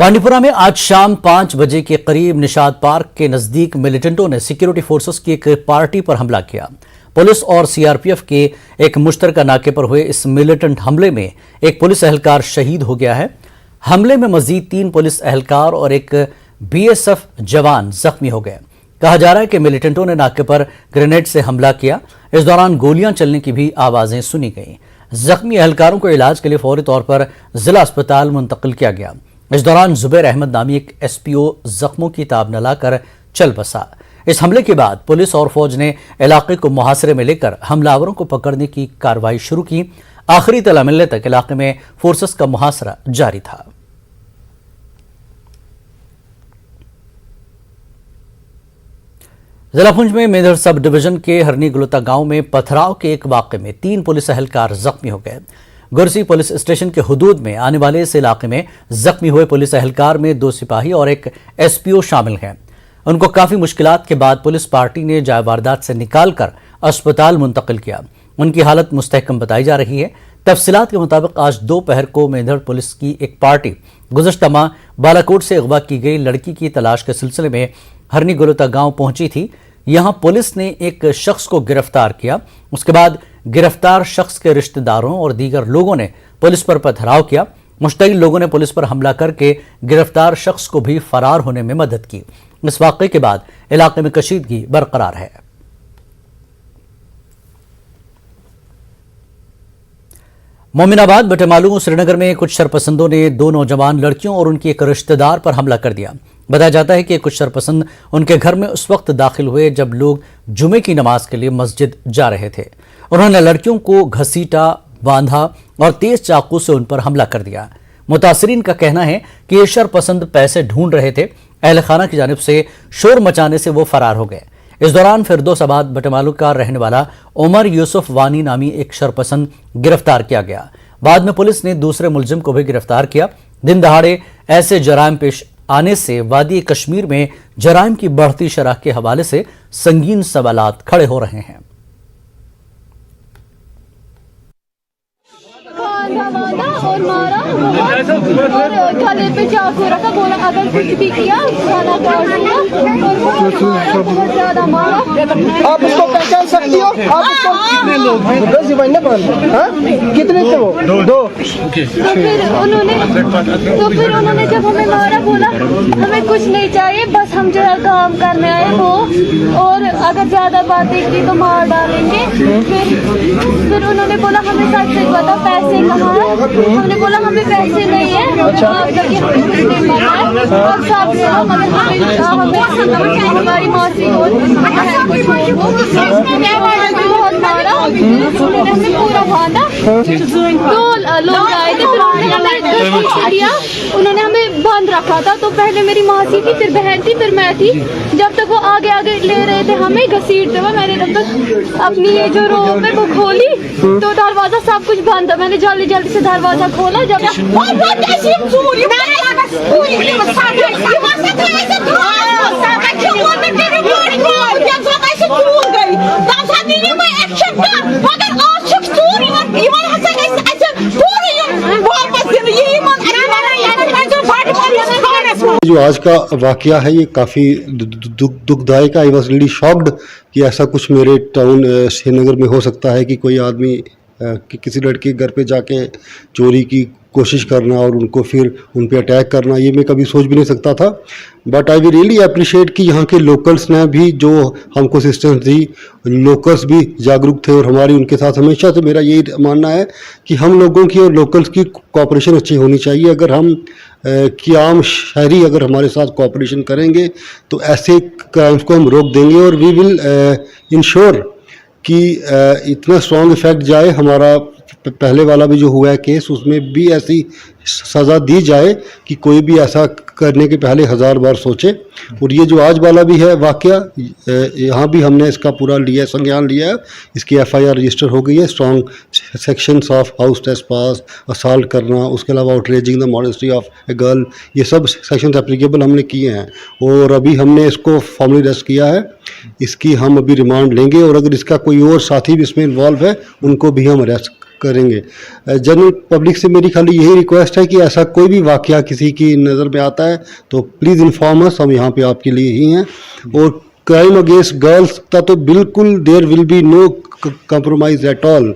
बांडीपुरा में आज शाम 5 बजे के करीब निशाद पार्क के नजदीक मिलिटेंटों ने सिक्योरिटी फोर्सेस की एक पार्टी पर हमला किया। पुलिस और सीआरपीएफ के एक मुश्तरका नाके पर हुए इस मिलिटेंट हमले में एक पुलिस एहलकार शहीद हो गया है। हमले में मजीद 3 पुलिस एहलकार और एक बीएसएफ जवान जख्मी हो गए। कहा जा रहा है कि मिलिटेंटों ने नाके पर ग्रेनेड से हमला किया। इस दौरान गोलियां चलने की भी आवाजें सुनी गईं। जख्मी एहलकारों को इलाज के लिए फौरी तौर पर जिला अस्पताल मुंतकिल किया गया। इस दौरान जुबैर अहमद नामी एक एसपीओ जख्मों की ताब न लाकर चल बसा। इस हमले के बाद पुलिस और फौज ने इलाके को मुहासरे में लेकर हमलावरों को पकड़ने की कार्रवाई शुरू की। आखिरी तला मिलने तक इलाके में फोर्सेस का मुहासरा जारी था। जिला पुंछ में मेंढर सब डिवीजन के हरनी गुलता गांव में पथराव के एक वाक़े में 3 पुलिस एहलकार जख्मी हो गए। गुरसी पुलिस स्टेशन के हुदूद में आने वाले इस इलाके में जख्मी हुए पुलिस एहलकार में 2 सिपाही और एक एसपीओ शामिल हैं। उनको काफी मुश्किलात के बाद पुलिस पार्टी ने जाए वारदात से निकालकर अस्पताल मुंतकिल किया। उनकी हालत मुस्तहकम बताई जा रही है। तफसीलात के मुताबिक आज दोपहर को मेंढर पुलिस की एक पार्टी गुज़श्ता माह बालाकोट से अगवा की गई लड़की की तलाश के सिलसिले में हरनी गुलता गांव पहुंची थी। यहां पुलिस ने एक शख्स को गिरफ्तार किया। उसके बाद गिरफ्तार शख्स के रिश्तेदारों और दीगर लोगों ने पुलिस पर पथराव किया। मुश्तइल लोगों ने पुलिस पर हमला करके गिरफ्तार शख्स को भी फरार होने में मदद की। इस वाक़े के बाद इलाके में कशीदगी बरकरार है। मोमिनाबाद बटेमालू श्रीनगर में कुछ शरपसंदों ने 2 नौजवान लड़कियों और उनकी एक रिश्तेदार पर हमला कर दिया। बताया जाता है कि कुछ शरपसंद उनके घर में उस वक्त दाखिल हुए जब लोग जुमे की नमाज के लिए मस्जिद जा रहे थे। उन्होंने लड़कियों को घसीटा, बांधा और तेज चाकू से उन पर हमला कर दिया। मुतासरीन का कहना है कि ये शरपसंद पैसे ढूंढ रहे थे। अहल खाना की जानिब से शोर मचाने से वो फरार हो गए। इस दौरान फिरदौसाबाद बटेमालू का रहने वाला उमर यूसुफ वानी नामी एक शरपसंद गिरफ्तार किया गया। बाद में पुलिस ने दूसरे मुलजिम को भी गिरफ्तार किया। दिन दहाड़े ऐसे जराइम पेश आने से वादी कश्मीर में जराइम की बढ़ती शरह के हवाले से संगीन सवालात खड़े हो रहे हैं। और मारा और गले पे चाकू रखा, बोला अगर कुछ भी किया खाना काट दिया और बहुत ज्यादा मारा। आप उसको पहचान सकती हो? आप उसको कितने लोग हैं? 10 कितने थे वो? 2। तो फिर उन्होंने जब हमें मारा बोला हमें कुछ नहीं चाहिए, बस हम जो है काम करने आए वो, और अगर ज्यादा बातें की तो मार डालेंगे। फिर उन्होंने बोला हमें सच सच बता पैसे कहाँ है? हमने बोला हमें पैसे नहीं है, आप जाके हमें कुछ नहीं पता है और सब हमारी मासी को बहुत मारा। उन्होंने हमें पूरा बांधा। 2 लोग आए थे, फिर उन्होंने हमें दिया, उन्होंने हमें बांध रखा था। तो पहले मेरी मासी थी, फिर बहन थी, फिर मैं थी। जब तक वो आगे आगे ले रहे थे हमें घसीटते हुए, मैंने तब तक अपनी ये जो रोप है वो खोली तो दरवाजा सब कुछ बंद था। मैंने जल्दी जल्दी से दरवाजा खोला। जब जो आज का वाकया है ये काफ़ी दुखदायक है। आई वॉज रियली शॉक्ड कि ऐसा कुछ मेरे टाउन श्रीनगर में हो सकता है कि कोई आदमी कि किसी लड़के के घर पे जाके चोरी की कोशिश करना और उनको फिर उन पे अटैक करना, ये मैं कभी सोच भी नहीं सकता था। But I we really appreciate कि यहाँ के लोकल्स ने भी जो हमको असिस्टेंस दी, लोकल्स भी जागरूक थे और हमारी उनके साथ हमेशा से मेरा यही मानना है कि हम लोगों की और लोकल्स की कोऑपरेशन अच्छी होनी चाहिए। अगर हम कि आम शहरी अगर हमारे साथ कोऑपरेशन करेंगे तो ऐसे क्राइम्स को हम रोक देंगे और वी विल इंश्योर कि इतना स्ट्रॉन्ग इफेक्ट जाए। हमारा पहले वाला भी जो हुआ है केस, उसमें भी ऐसी सज़ा दी जाए कि कोई भी ऐसा करने के पहले 1000 बार सोचे। और ये जो आज वाला भी है वाकया, यहाँ भी हमने इसका पूरा लिया, संज्ञान लिया है। इसकी FIR रजिस्टर हो गई है। Strong sections of house trespass, assault करना, उसके अलावा outraging the modesty of a girl, ये सब सेक्शंस एप्लीकेबल हमने किए हैं। और अभी हमने इसको फॉर्मली अरेस्ट किया है। इसकी हम अभी रिमांड लेंगे और अगर इसका कोई और साथी भी इसमें इन्वॉल्व है उनको भी हम अरेस्ट करेंगे। जनरल पब्लिक से मेरी खाली यही रिक्वेस्ट है कि ऐसा कोई भी वाकया किसी की नज़र में आता है तो प्लीज़ इन्फॉर्म अस, हम यहाँ पे आपके लिए ही हैं। और क्राइम अगेंस्ट गर्ल्स का तो बिल्कुल there will be no compromise at all.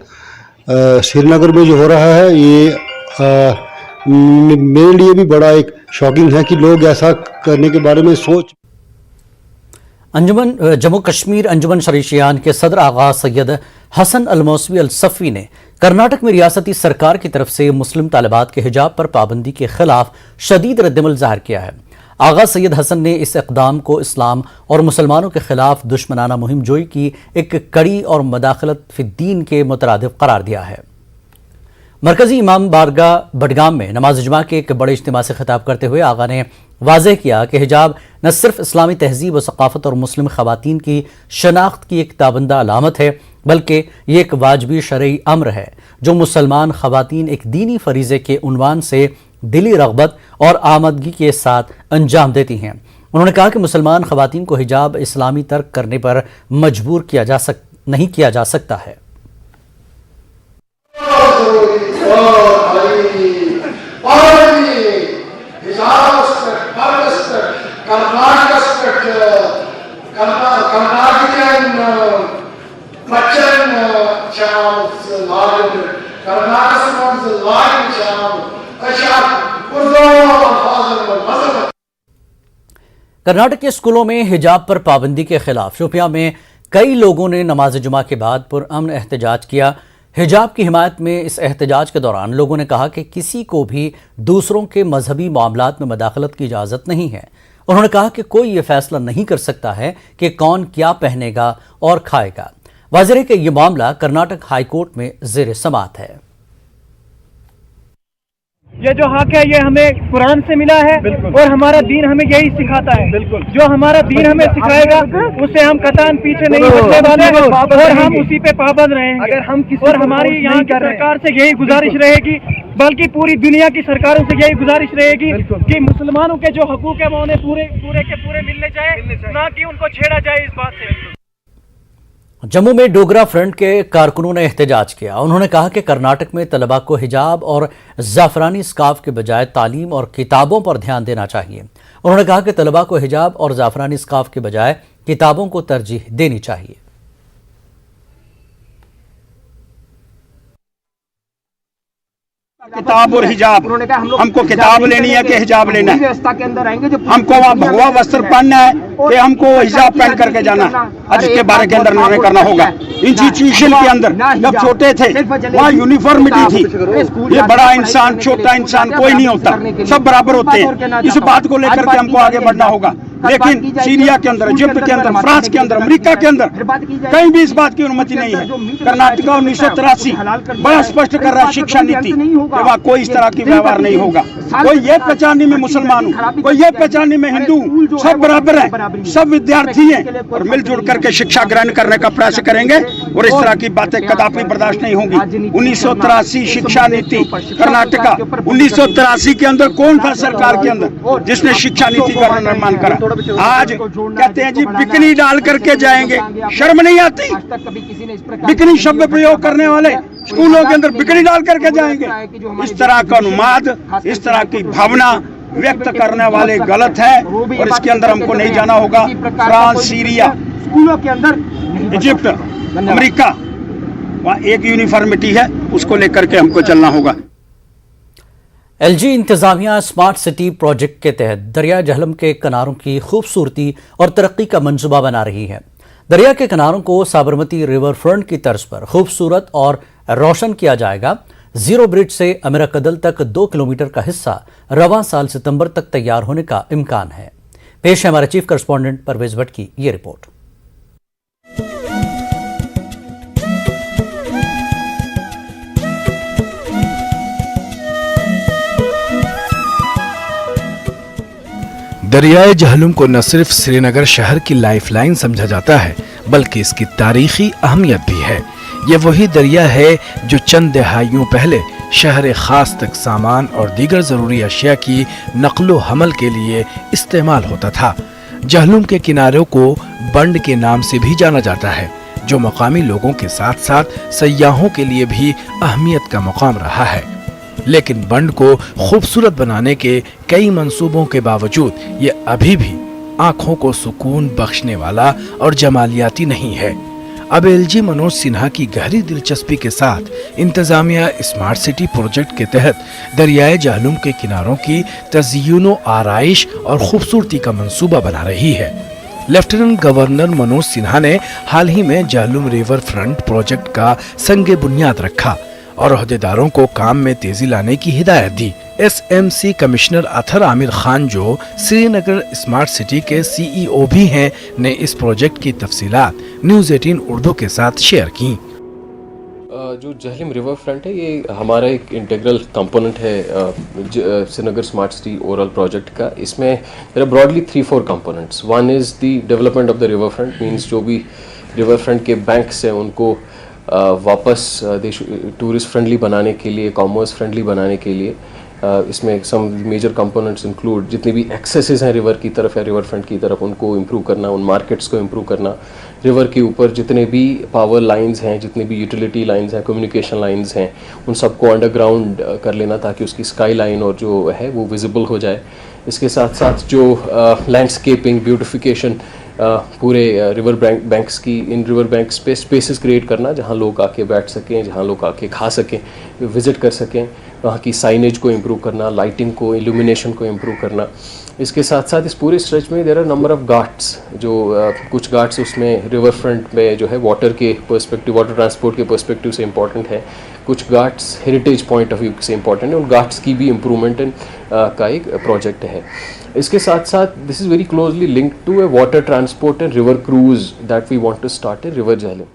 Srinagar में जो हो रहा है ये मेरे लिए भी बड़ा एक शॉकिंग है कि लोग ऐसा करने के बारे में सोच। जम्मू कश्मीर अंजुमन शरीशियान के सदर आगा सैयद हसन अल मौसवी अल सफ़ी ने कर्नाटक में रियासती सरकार की तरफ से मुस्लिम तालिबात के हिजाब पर पाबंदी के खिलाफ शदीद रद्दमल ज़ाहिर किया है। आगा सैयद हसन ने इस इक़दाम को इस्लाम और मुसलमानों के खिलाफ दुश्मनाना मुहिम जोई की एक कड़ी और मदाखलत फिद्दीन के मुतरादिफ करार दिया है। मरकजी इमाम बारगाह बडगाम में नमाज जुमा के एक बड़े इज्तिमा से खिताब करते हुए आगा ने वाज़ेह किया कि हिजाब न सिर्फ इस्लामी तहजीब व सक़ाफ़त और मुस्लिम ख़वातीन की शनाख्त की एक ताबंदा अलामत है, बल्कि ये एक वाजबी शरई अम्र है जो मुसलमान ख़वातीन एक दीनी फरीज़े के उन्वान से दिली रग़बत और आमदगी के साथ अंजाम देती हैं। उन्होंने कहा कि मुसलमान ख़वातीन को हिजाब इस्लामी तर्क करने पर मजबूर नहीं किया जा सकता है। कर्नाटक के स्कूलों में हिजाब पर पाबंदी के खिलाफ शोपियां में कई लोगों ने नमाज जुमा के बाद पुरअमन एहतजाज किया। हिजाब की हिमायत में इस एहतजाज के दौरान लोगों ने कहा कि किसी को भी दूसरों के मजहबी मामलात में मदाखलत की इजाज़त नहीं है। उन्होंने कहा कि कोई ये फैसला नहीं कर सकता है कि कौन क्या पहनेगा और खाएगा। वाज़ेह है कि यह मामला कर्नाटक हाई कोर्ट में ज़ेर समाअत है। ये जो हक है ये हमें कुरान से मिला है और हमारा दीन हमें यही सिखाता है। जो हमारा दीन हमें सिखाएगा उससे हम कतई पीछे नहीं हटने वाले और हम उसी पे पाबंद रहेंगे। अगर हम और हमारी यहाँ की सरकार से यही गुजारिश रहेगी, बल्कि पूरी दुनिया की सरकारों से यही गुजारिश रहेगी कि मुसलमानों के जो हकूक है वो उन्हें पूरे के पूरे मिलने जाए, ना कि उनको छेड़ा जाए इस बात से। जम्मू में डोगरा फ्रंट के कारकुनों ने एहतजाज किया। उन्होंने कहा कि कर्नाटक में तलबा को हिजाब और ज़ाफ़रानी स्कार्फ के बजाय तालीम और किताबों पर ध्यान देना चाहिए। उन्होंने कहा कि तलबा को हिजाब और ज़ाफ़रानी स्कार्फ के बजाय किताबों को तरजीह देनी चाहिए। किताब और हिजाब, हमको किताब लेनी है कि हिजाब लेना है? हमको वहाँ भगवा वस्त्र पहनना है कि हमको हिजाब पहन करके जाना है? आज के बारे के अंदर निर्णय करना होगा। इंस्टीट्यूशन के अंदर जब छोटे थे वहाँ यूनिफॉर्मिटी थी। ये बड़ा इंसान छोटा इंसान कोई नहीं होता, सब बराबर होते हैं। इस बात को लेकर के हमको आगे बढ़ना होगा। लेकिन सीरिया के अंदर, इजिप्ट के अंदर, फ्रांस के अंदर, अमेरिका के अंदर कहीं भी इस बात की अनुमति नहीं है। कर्नाटक 1983 बड़ा स्पष्ट कर रहा है शिक्षा नीति, वहाँ कोई इस तरह की व्यवहार नहीं होगा। कोई ये पहचानने में मुसलमान हूँ, कोई ये पहचानने में हिंदू, सब बराबर हैं, सब विद्यार्थी हैं और मिलजुल करके शिक्षा ग्रहण करने का प्रयास करेंगे और इस तरह की बातें कदापि बर्दाश्त नहीं होंगी। 1983 शिक्षा नीति कर्नाटक 1983 के अंदर कौन था सरकार के अंदर जिसने शिक्षा नीति का निर्माण करा? आज कहते हैं जी बिकनी डाल करके जाएंगे, शर्म नहीं आती? बिकनी शब्द प्रयोग करने वाले स्कूलों के अंदर बिकनी डाल करके जाएंगे। इस तरह का अनुवाद, इस तरह की भावना व्यक्त करने वाले गलत है और इसके अंदर हमको नहीं जाना होगा। फ्रांस, सीरिया, स्कूलों के अंदर इजिप्ट, अमेरिका, वहाँ एक यूनिफॉर्मिटी है, उसको लेकर के हमको चलना होगा। एलजी इंतजामिया स्मार्ट सिटी प्रोजेक्ट के तहत दरिया झेलम के किनारों की खूबसूरती और तरक्की का मंसूबा बना रही है। दरिया के किनारों को साबरमती रिवर फ्रंट की तर्ज पर खूबसूरत और रोशन किया जाएगा। जीरो ब्रिज से अमीराकदल तक 2 किलोमीटर का हिस्सा रवां साल सितंबर तक तैयार होने का इम्कान है। पेश है हमारे चीफ करस्पॉन्डेंट परवेज भट्ट की ये रिपोर्ट। दरियाए जहलुम को न सिर्फ श्रीनगर शहर की लाइफलाइन समझा जाता है, बल्कि इसकी तारीखी अहमियत भी है। यह वही दरिया है जो चंद दहाइयों पहले शहर खास तक सामान और दीगर ज़रूरी अशिया की नकलो हमल के लिए इस्तेमाल होता था। जहलुम के किनारों को बंड के नाम से भी जाना जाता है। जो मकामी लोगों के साथ साथ सयाहों के लिए भी अहमियत का मुकाम रहा है। लेकिन बंड को खूबसूरत बनाने के कई मंसूबों के बावजूद ये अभी भी आंखों को सुकून बख्शने वाला और जमालियाती नहीं है। अब एलजी मनोज सिन्हा की गहरी दिलचस्पी के साथ इंतजामिया स्मार्ट सिटी प्रोजेक्ट के तहत दरियाए जहलुम के किनारों की तज़य्युनो आराइश और खूबसूरती का मंसूबा बना रही है। लेफ्टिनेंट गवर्नर मनोज सिन्हा ने हाल ही में जहलुम रिवर फ्रंट प्रोजेक्ट का संगे बुनियाद रखा और अहदेदारों को काम में तेजी लाने की हिदायत दी। एसएमसी कमिश्नर अथर आमिर खान, जो श्रीनगर स्मार्ट सिटी के सीईओ भी हैं, ने इस प्रोजेक्ट की तफसीलात न्यूज़ 18 उर्दू के साथ शेयर की। जो जहलुम रिवर फ्रंट है, ये हमारा एक इंटीग्रल कंपोनेंट है Srinagar smart city overall project का। इसमें there are broadly 3-4 components. One is the development of the river front, means जो भी रिवर फ्रंट के बैंक्स हैं उनको वापस टूरिस्ट फ्रेंडली बनाने के लिए, कॉमर्स फ्रेंडली बनाने के लिए इसमें सम मेजर कंपोनेंट्स इंक्लूड जितनी भी एक्सेसेस हैं रिवर की तरफ या रिवर फ्रंट की तरफ, उनको इम्प्रूव करना, उन मार्केट्स को इम्प्रूव करना, रिवर के ऊपर जितने भी पावर लाइंस हैं, जितने भी यूटिलिटी लाइंस हैं, कम्युनिकेशन लाइंस हैं, उन सबको अंडरग्राउंड कर लेना ताकि उसकी स्काई लाइन और जो है वो विजिबल हो जाए। इसके साथ साथ जो लैंडस्केपिंग, ब्यूटिफिकेशन पूरे रिवर बैंक्स की, इन रिवर बैंक्स पे स्पेसेस क्रिएट करना जहाँ लोग आके बैठ सकें, जहाँ लोग आके खा सकें, विज़िट कर सकें, वहाँ की साइनेज को इम्प्रूव करना, लाइटिंग को, इल्यूमिनेशन को इम्प्रूव करना। इसके साथ साथ इस पूरे स्ट्रेच में there are number of ghats, जो कुछ घाट्स उसमें रिवर फ्रंट में जो है वाटर के पर्सपेक्टिव, वाटर ट्रांसपोर्ट के पर्सपेक्टिव से इम्पॉर्टेंट है, कुछ Ghats heritage point of view से इम्पॉर्टेंट है। उन घाट्स की भी इम्प्रूवमेंट का एक प्रोजेक्ट है। इसके साथ साथ this is very closely linked to a water transport and river cruise that we want to start in river Jhelum.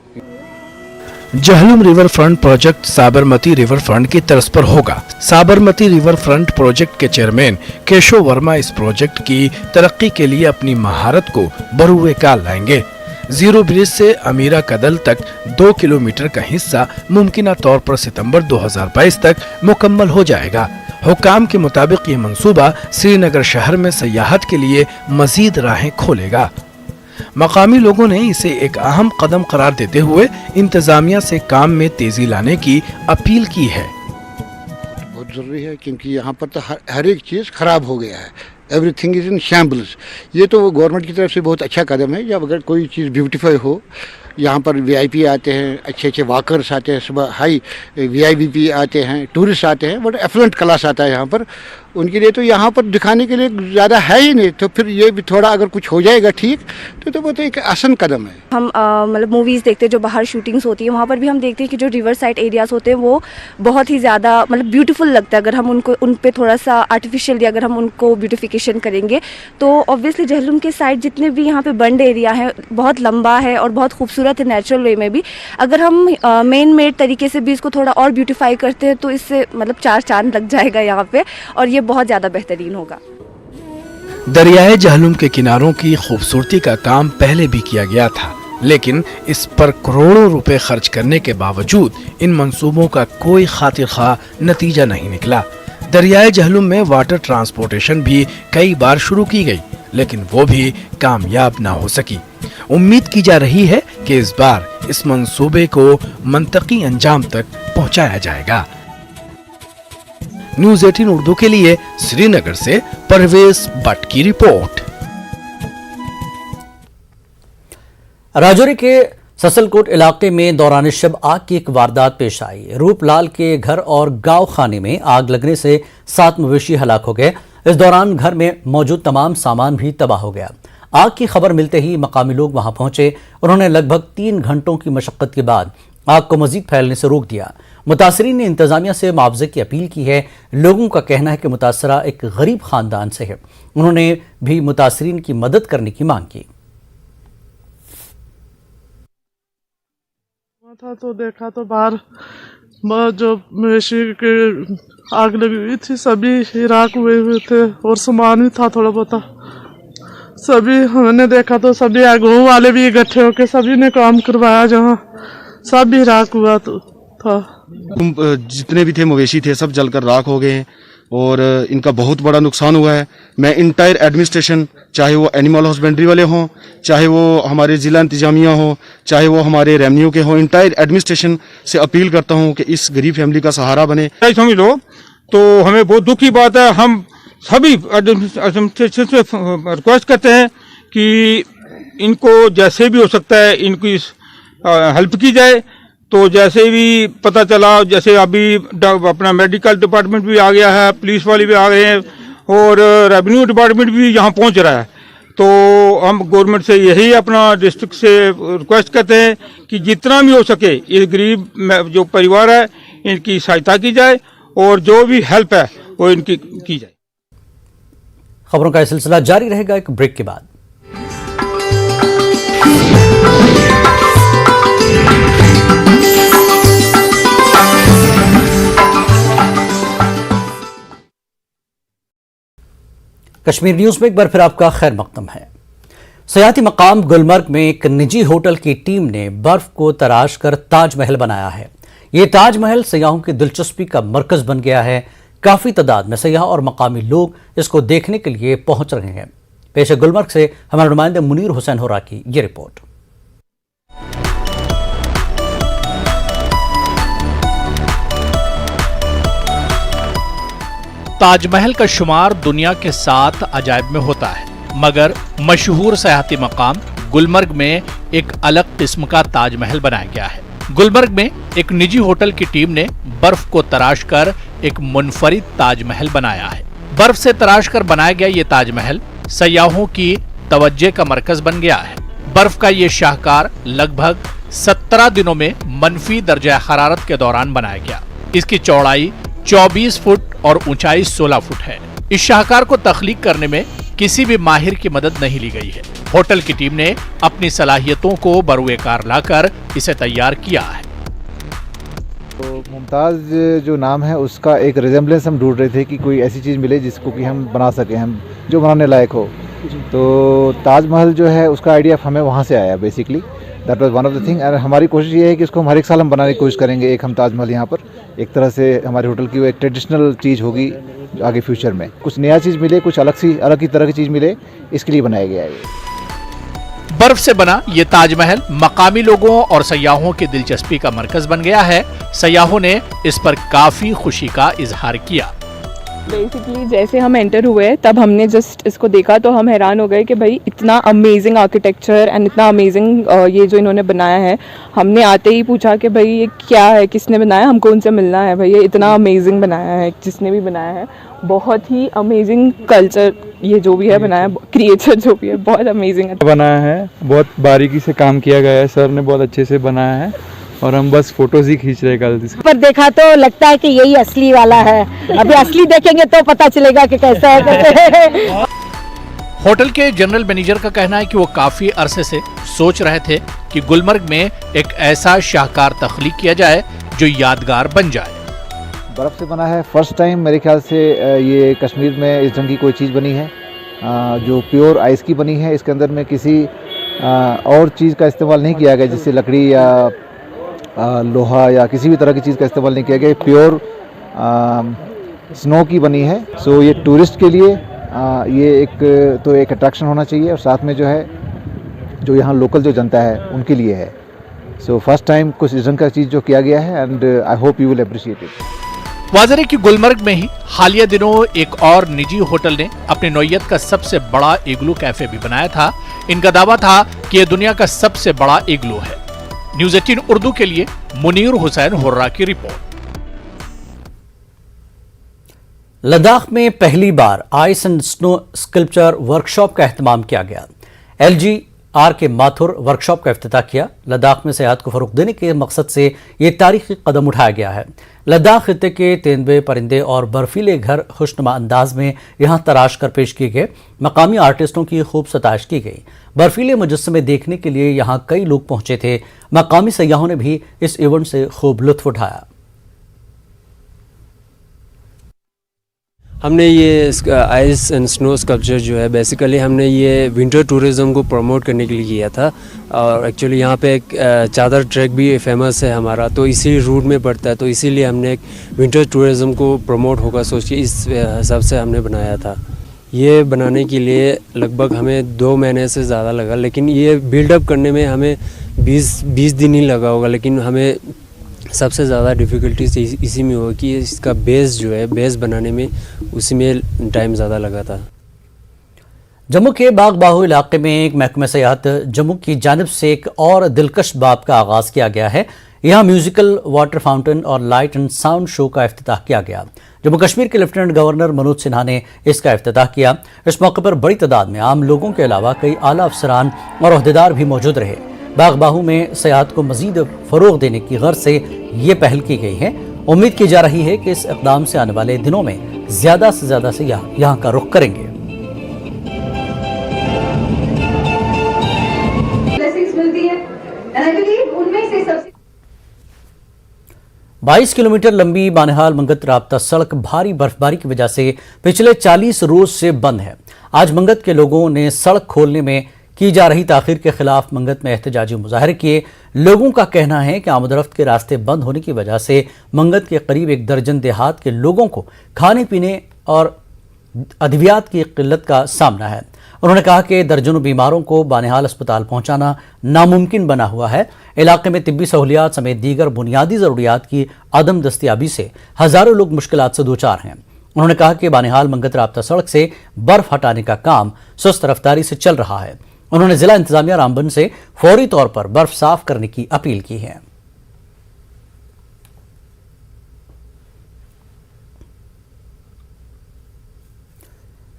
Jhelum river front project Sabarmati river front की तर्ज पर होगा। साबरमती रिवर फ्रंट प्रोजेक्ट के चेयरमैन केशव वर्मा इस प्रोजेक्ट की तरक्की के लिए अपनी महारत को बरूए काल लाएंगे। जीरो ब्रिज से अमीरा कदल तक 2 किलोमीटर का हिस्सा मुमकिना तौर पर सितंबर 2022 तक मुकम्मल हो जाएगा। हुकाम के मुताबिक ये मंसूबा श्रीनगर शहर में सयाहत के लिए मजीद राहें खोलेगा। मकामी लोगों ने इसे एक अहम कदम करार देते हुए इंतजामिया से काम में तेजी लाने की अपील की है। बहुत ज़रूरी है क्योंकि यहाँ पर तो हर एक चीज़ खराब हो गया है, एवरीथिंग इज़ इन शैम्बल्स। ये तो गवर्नमेंट की तरफ से बहुत अच्छा कदम है। जब अगर कोई चीज़ ब्यूटीफाई हो, यहाँ पर वीआईपी आते हैं, अच्छे अच्छे वाकर्स आते हैं, सुबह हाई वीआईपी आते हैं, टूरिस्ट आते हैं, बट एफ्लुएंट क्लास आता है यहाँ पर, उनके लिए तो यहाँ पर दिखाने के लिए ज़्यादा है ही नहीं। तो फिर ये भी थोड़ा अगर कुछ हो जाएगा ठीक तो वो तो एक आसान कदम है। हम मतलब मूवीज़ देखते हैं, जो बाहर शूटिंग्स होती है वहाँ पर भी हम देखते हैं कि जो रिवर साइड एरियाज़ होते हैं वो बहुत ही ज़्यादा मतलब ब्यूटीफुल लगता है। अगर हम उनको उन पे थोड़ा सा आर्टिफिशियल अगर हम उनको ब्यूटिफिकेशन करेंगे तो ऑब्वियसली जहलुम के साइड जितने भी यहाँ पे बंड एरिया है बहुत लंबा है और बहुत खूबसूरत है नेचुरल वे में भी। अगर हम मेन मेड तरीके से भी इसको थोड़ा और ब्यूटीफाई करते हैं तो इससे मतलब 4 चांद लग जाएगा यहाँ पे और ये बहुत ज़्यादा बेहतरीन होगा। दरियाए जहलुम के किनारों की खूबसूरती का काम पहले भी किया गया था, लेकिन इस पर करोड़ों रुपए खर्च करने के बावजूद इन मंसूबों का कोई खातिर खा नतीजा नहीं निकला। दरियाए जहलुम में वाटर ट्रांसपोर्टेशन भी कई बार शुरू की गई, लेकिन वो भी कामयाब ना हो सकी। उम्मीद की जा रही है कि इस बार इस मंसूबे को मंतकी अंजाम तक पहुंचाया जाएगा। न्यूज़ 18 उर्दू के लिए श्रीनगर से परवेज भट्ट की रिपोर्ट। राजौरी के ससलकोट इलाके में दौरान शब आग की एक वारदात पेश आई। रूपलाल के घर और गांव खाने में आग लगने से 7 मवेशी हलाक हो गए। इस दौरान घर में मौजूद तमाम सामान भी तबाह हो गया। आग की खबर मिलते ही मकामी लोग वहां पहुंचे। उन्होंने लगभग 3 घंटों की मशक्कत के बाद आग को मजीद फैलने से रोक दिया। मुतासरीन ने इंतजामिया से मुआवजे की अपील की है। लोगों का कहना है कि मुतासरा एक गरीब खानदान से है। उन्होंने भी मुतासरीन की मदद करने की मांग की। था तो देखा तो बाहर जो मवेशी के आग लगी हुई थी, सभी हिराक हुए थे और सामान भी था थोड़ा बहुत। सभी हमने देखा तो सभी गाँव वाले भी इकट्ठे होकर सभी ने काम करवाया, जहाँ सब हिराक हुआ था। जितने भी थे मवेशी थे सब जलकर राख हो गए हैं। और इनका बहुत बड़ा नुकसान हुआ है। मैं इंटायर एडमिनिस्ट्रेशन, चाहे वो एनिमल हस्बेंड्री वाले हों, चाहे वो हमारे ज़िला इंतजामिया हो, चाहे वो हमारे रेवेन्यू के हों, इंटायर एडमिनिस्ट्रेशन से अपील करता हूं कि इस गरीब फैमिली का सहारा बने। समझ लो तो हमें बहुत दुख की बात है। हम सभी एडमिनिस्ट्रेशन से रिक्वेस्ट करते हैं कि इनको जैसे भी हो सकता है इनकी हेल्प की जाए। तो जैसे भी पता चला, जैसे अभी अपना मेडिकल डिपार्टमेंट भी आ गया है, पुलिस वाले भी आ गए हैं और रेवेन्यू डिपार्टमेंट भी यहाँ पहुँच रहा है। तो हम गवर्नमेंट से यही अपना डिस्ट्रिक्ट से रिक्वेस्ट करते हैं कि जितना भी हो सके इस गरीब जो परिवार है इनकी सहायता की जाए और जो भी हेल्प है वो इनकी की जाए। खबरों का सिलसिला जारी रहेगा एक ब्रेक के बाद। कश्मीर न्यूज में एक बार फिर आपका खैर मकदम है। सयाहती मकाम गुलमर्ग में एक निजी होटल की टीम ने बर्फ को तराश कर ताजमहल बनाया है। ये ताजमहल सयाहों की दिलचस्पी का मरकज बन गया है। काफी तादाद में सयाह और मकामी लोग इसको देखने के लिए पहुंच रहे हैं। पेश है गुलमर्ग से हमारे नुमाइंदे मुनीर हुसैन होरा की ये रिपोर्ट। ताजमहल का शुमार दुनिया के 7 अजायब में होता है, मगर मशहूर सयाहती मकाम गुलमर्ग में एक अलग किस्म का ताजमहल बनाया गया है। गुलमर्ग में एक निजी होटल की टीम ने बर्फ को तराश कर एक मुनफरिद ताजमहल बनाया है। बर्फ से तराश कर बनाया गया ये ताजमहल सयाहों की तवज्जे का मरकज बन गया है। बर्फ का ये शाहकार लगभग 17 दिनों में मनफी दर्जा हरारत के दौरान बनाया गया। इसकी चौड़ाई 24 फुट और ऊंचाई 16 फुट है। इस शाहकार को तख्लीक करने में किसी भी माहिर की मदद नहीं ली गई है। होटल की टीम ने अपनी सलाहियतों को बरूए कार लाकर इसे तैयार किया है। तो मुमताज़ जो नाम है उसका एक रिजेम्बलेंस हम ढूंढ रहे थे कि कोई ऐसी चीज़ मिले जिसको कि हम बना सकें, हम जो बनाने लायक हो। तो ताजमहल जो है उसका आइडिया हमें वहाँ से आया basically. That was one of the thing. और हमारी कोशिश ये है कि इसको हम हर एक साल हम बनाने की कोशिश करेंगे। एक हम ताजमहल यहाँ पर एक तरह से हमारे होटल की वो एक ट्रेडिशनल चीज़ होगी आगे फ्यूचर में। कुछ नया चीज़ मिले, कुछ अलग की तरह की चीज़ मिले, इसके लिए बनाया गया है ये। बर्फ से बना ये ताजमहल मकामी लोगों और सयाहों की दिलचस्पी का मरकज बन गया है। सयाहों ने इस पर काफी खुशी का इजहार किया। बेसिकली जैसे हम एंटर हुए तब हमने जस्ट इसको देखा तो हम हैरान हो गए कि भाई इतना अमेजिंग आर्किटेक्चर एंड इतना अमेजिंग ये जो इन्होंने बनाया है। हमने आते ही पूछा कि भाई ये क्या है, किसने बनाया, हमको उनसे मिलना है। भाई ये इतना अमेजिंग बनाया है जिसने भी बनाया है। बहुत ही अमेजिंग कल्चर ये जो भी है बनाया, क्रिएचर जो भी है बहुत अमेजिंग बनाया है। बहुत बारीकी से काम किया गया है, सर ने बहुत अच्छे से बनाया है और हम बस फोटोज ही खींच रहे कल पर देखा तो लगता है कि यही असली वाला है। अभी असली देखेंगे तो पता चलेगा कि कैसा है। होटल के जनरल मैनेजर का कहना है कि वो काफी अरसे से सोच रहे थे कि गुलमर्ग में एक ऐसा शाहकार तख्लीक किया जाए जो यादगार बन जाए। बर्फ़ से बना है, फर्स्ट टाइम मेरे ख्याल से ये कश्मीर में इस ढंग की कोई चीज़ बनी है जो प्योर आइस की बनी है। इसके अंदर में किसी और चीज़ का इस्तेमाल नहीं किया गया, जैसे लकड़ी या लोहा या किसी भी तरह की चीज़ का इस्तेमाल नहीं किया गया। प्योर स्नो की बनी है। सो ये टूरिस्ट के लिए ये एक अट्रैक्शन होना चाहिए और साथ में जो है जो यहाँ लोकल जो जनता है उनके लिए है। सो फर्स्ट टाइम कुछ इस ढंग का चीज़ जो किया गया है and I hope you will appreciate it. वाज़ेह कि गुलमर्ग में ही हालिया दिनों एक और निजी होटल ने अपनी नौयत का सबसे बड़ा इग्लू कैफे भी बनाया था। इनका दावा था कि यह दुनिया का सबसे बड़ा इग्लू है। न्यूज़ 18 उर्दू के लिए मुनीर हुसैन हुर्रा की रिपोर्ट। लद्दाख में पहली बार ice and snow sculpture workshop का एहतमाम किया गया। LGR के माथुर वर्कशॉप का इफ्तिताह किया। लद्दाख में सेहत को फरोग देने के मकसद से ये तारीखी कदम उठाया गया है। लद्दाख खित्ते के तेंदुए, परिंदे और बर्फीले घर खुशनुमा अंदाज में यहाँ तराश कर पेश किए गए। मकामी आर्टिस्टों की खूब सताइश की गई। बर्फीले मुजस्समे देखने के लिए यहाँ कई लोग पहुंचे थे। मकामी सयाहों ने भी इस इवेंट से खूब लुत्फ उठाया। हमने ये आइस एंड स्नो स्कल्पचर जो है बेसिकली हमने ये विंटर टूरिज़्म को प्रमोट करने के लिए किया था। और एक्चुअली यहाँ पे एक चादर ट्रैक भी फेमस है हमारा, तो इसी रूट में पड़ता है, तो इसीलिए हमने एक विंटर टूरिज़्म को प्रमोट होगा सोच के इस हिसाब से हमने बनाया था। ये बनाने के लिए लगभग हमें 2 महीने से ज़्यादा लगा, लेकिन ये बिल्डअप करने में हमें 20 दिन ही लगा होगा। लेकिन हमें सबसे ज़्यादा डिफ़िकल्टीज इसी में हुआ कि इसका बेस जो है बेस बनाने में उसी में टाइम ज़्यादा लगा था। जम्मू के बागबाहू इलाके में एक महकमा सयाहत जम्मू की जानिब से एक और दिलकश बाब का आगाज़ किया गया है। यहाँ म्यूजिकल वाटर फाउंटेन और लाइट एंड साउंड शो का इफ्तिताह किया गया। जम्मू कश्मीर के लेफ्टिनेंट गवर्नर मनोज सिन्हा ने इसका इफ्तिताह किया। इस मौके पर बड़ी तादाद में आम लोगों के अलावा कई आला अफसरान और ओहदेदार भी मौजूद रहे। बागबाहू में सयाहत को मजीद फ़रोग़ देने की गर्ज से ये पहल की गई है। उम्मीद की जा रही है कि इस इक़दाम से आने वाले दिनों में ज़्यादा से ज़्यादा सयाह यहाँ का रुख करेंगे। मिलती है and I believe उनमें से सबसे 22 किलोमीटर लंबी बानिहाल मंगत राब्ता सड़क भारी बर्फबारी की वजह से पिछले 40 रोज से बंद है। आज मंगत के लोगों ने सड़क खोलने में की जा रही ताखीर के खिलाफ मंगत में एहतजाजी मुजाहरे किए। लोगों का कहना है कि आमदरफ्त के रास्ते बंद होने की वजह से मंगत के करीब 1 दर्जन देहात के लोगों को खाने पीने और अद्वियात की किल्लत का सामना है। उन्होंने कहा कि दर्जनों बीमारों को बानिहाल अस्पताल पहुंचाना नामुमकिन बना हुआ है। इलाके में तिब्बी सहूलियात समेत दीगर बुनियादी ज़रूरियात की अदम दस्तियाबी से हज़ारों लोग मुश्किलात से दोचार हैं। उन्होंने कहा कि बानिहाल मंगत राब्ता सड़क से बर्फ हटाने का काम सुस्त रफ्तारी से चल रहा है। उन्होंने जिला इंतजामिया रामबन से फौरी तौर पर बर्फ साफ करने की अपील की है।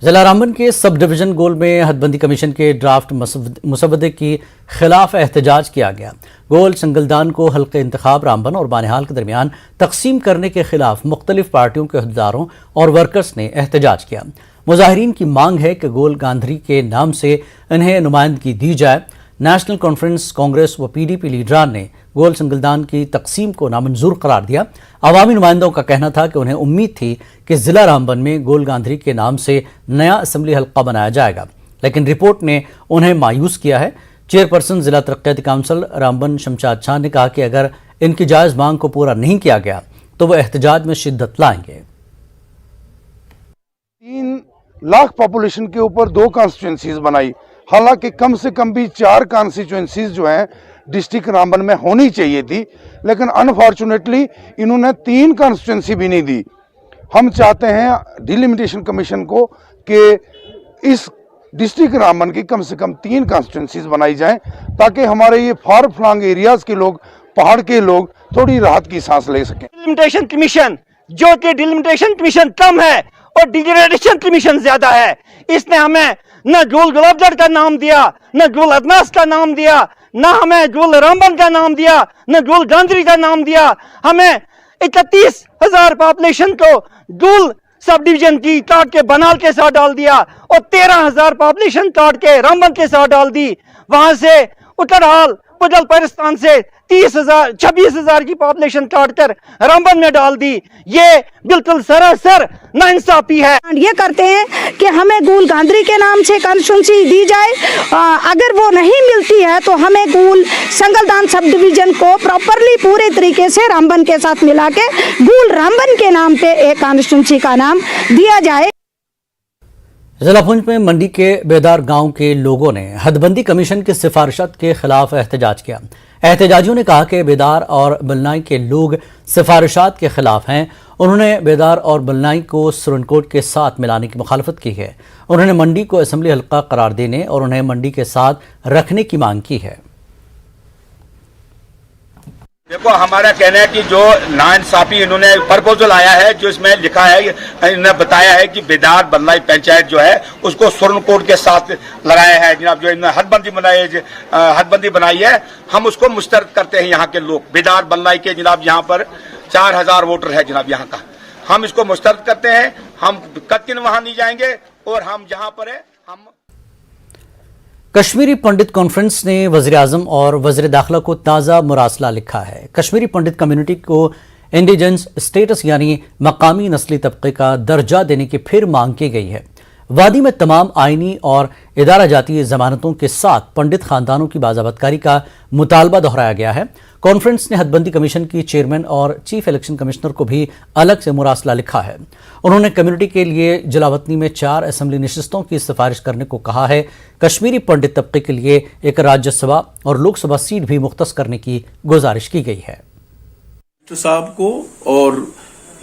जिला रामबन के सब डिवीजन गोल में हदबंदी कमीशन के ड्राफ्ट मुसवदे की खिलाफ एहतजाज किया गया। गोल संगलदान को हल्के इंतखाब रामबन और बानिहाल के दरमियान तकसीम करने के खिलाफ मुख्तलिफ पार्टियों के अहदेदारों और वर्कर्स ने एहतजाज किया। मुजाहिरीन की मांग है कि गोल गांधरी के नाम से इन्हें नुमाइंदगी दी जाए। नेशनल कॉन्फ्रेंस कांग्रेस व PDP लीडरान ने गोल संगलदान की तकसीम को नामंजूर करार दिया। अवामी नुमाइंदों का कहना था कि उन्हें उम्मीद थी कि जिला रामबन में गोल गांधरी के नाम से नया असम्बली हल्का बनाया जाएगा, लेकिन रिपोर्ट ने उन्हें मायूस किया है। चेयरपर्सन जिला तरक्याती काउंसिल रामबन शमशाद खान ने कहा कि अगर इनकी जायज़ मांग को पूरा नहीं किया गया तो वह एहतजाज में शिद्दत लाएंगे। 3 लाख पॉपुलेशन के ऊपर 2 कॉन्स्टिट्यूंसीज बनाई, हालांकि कम से कम भी 4 कॉन्स्टिट्यूंसीज जो हैं डिस्ट्रिक्ट रामबन में होनी चाहिए थी, लेकिन अनफॉर्चुनेटली इन्होंने 3 कॉन्स्टिट्यूंसी भी नहीं दी। हम चाहते हैं डिलिमिटेशन कमीशन को कि इस डिस्ट्रिक्ट रामबन की कम से कम 3 कॉन्स्टिट्यूंसीज बनाई जाएं, ताकि हमारे ये फार फ्लॉन्ग एरियाज के लोग, पहाड़ के लोग थोड़ी राहत की सांस ले सकें। डिलिमिटेशन कमीशन जो कि डिलिमिटेशन कमीशन कम है और डिग्रेडेशन कमीशन ज्यादा है, इसने हमें न जुल गुलाबजड़ का नाम दिया, न जुल अदनास का नाम दिया, न हमें जुल रामबन का नाम दिया, न जुल गांधरी का नाम दिया। हमें 31,000 पॉपुलेशन को जुल सब डिवीजन की काट के बनाल के साथ डाल दिया और 13,000 पॉपुलेशन काट के रामबन के साथ डाल दी। वहां से उत्तरहाल पुजल पाकिस्तान से 26,000 की पॉपुलेशन काटकर रामबन में डाल दी। ये बिल्कुल सरासर नाइंसाफी है। ये करते हैं कि हमें गोल गांधरी के नाम से कॉन्स्टिट्यूंसी दी जाए, अगर वो नहीं मिलती है तो हमें गोल संगलदान सब डिवीजन को प्रॉपरली पूरे तरीके से रामबन के साथ मिला के गोल रामबन के नाम पे एक कॉन्स्टिट्यूंसी का नाम दिया जाए। जिला पुंछ में मंडी के बेदार गांव के लोगों ने हदबंदी कमीशन की सिफारिशत के खिलाफ एहतजाज किया। एहतजाजियों ने कहा कि बेदार और बलनाई के लोग सिफारिशात के खिलाफ हैं। उन्होंने बेदार और बलनाई को सुरनकोट के साथ मिलाने की मुखालफत की है। उन्होंने मंडी को असम्बली हल्का करार देने और उन्हें मंडी के साथ रखने की मांग की है। देखो, हमारा कहना है कि जो नाइंसाफी इन्होंने प्रपोजल आया है, जो इसमें लिखा है, इन्होंने बताया है कि बेदार बल्लाई पंचायत जो है उसको सुरनकोट के साथ लगाया है जनाब। जो इन्होंने हदबंदी बनाई है, हम उसको मुस्तरद करते हैं। यहाँ के लोग बेदार बल्लाई के जनाब यहाँ पर 4,000 वोटर है जनाब यहाँ का, हम इसको मुस्तरद करते हैं। हम कतई वहां नहीं जाएंगे और हम जहाँ पर है हम। कश्मीरी पंडित कॉन्फ्रेंस ने वज़ीर आज़म और वज़ीर दाखिला को ताज़ा मुरासला लिखा है। कश्मीरी पंडित कम्युनिटी को इंडिजेंस स्टेटस यानी मकामी नस्ली तबके का दर्जा देने की फिर मांग की गई है। वादी में तमाम आईनी और इदारा जाती जमानतों के साथ पंडित खानदानों की बाज़ाबतकारी का मुतालबा दोहराया गया है। कॉन्फ्रेंस ने हदबंदी कमीशन की चेयरमैन और चीफ इलेक्शन कमिश्नर को भी अलग से मुरासला लिखा है। उन्होंने कम्युनिटी के लिए जलावतनी में 4 असेंबली नशिस्तों की सिफारिश करने को कहा है। कश्मीरी पंडित तबके के लिए एक राज्यसभा और लोकसभा सीट भी मुख्तस करने की गुजारिश की गई है। साहब को और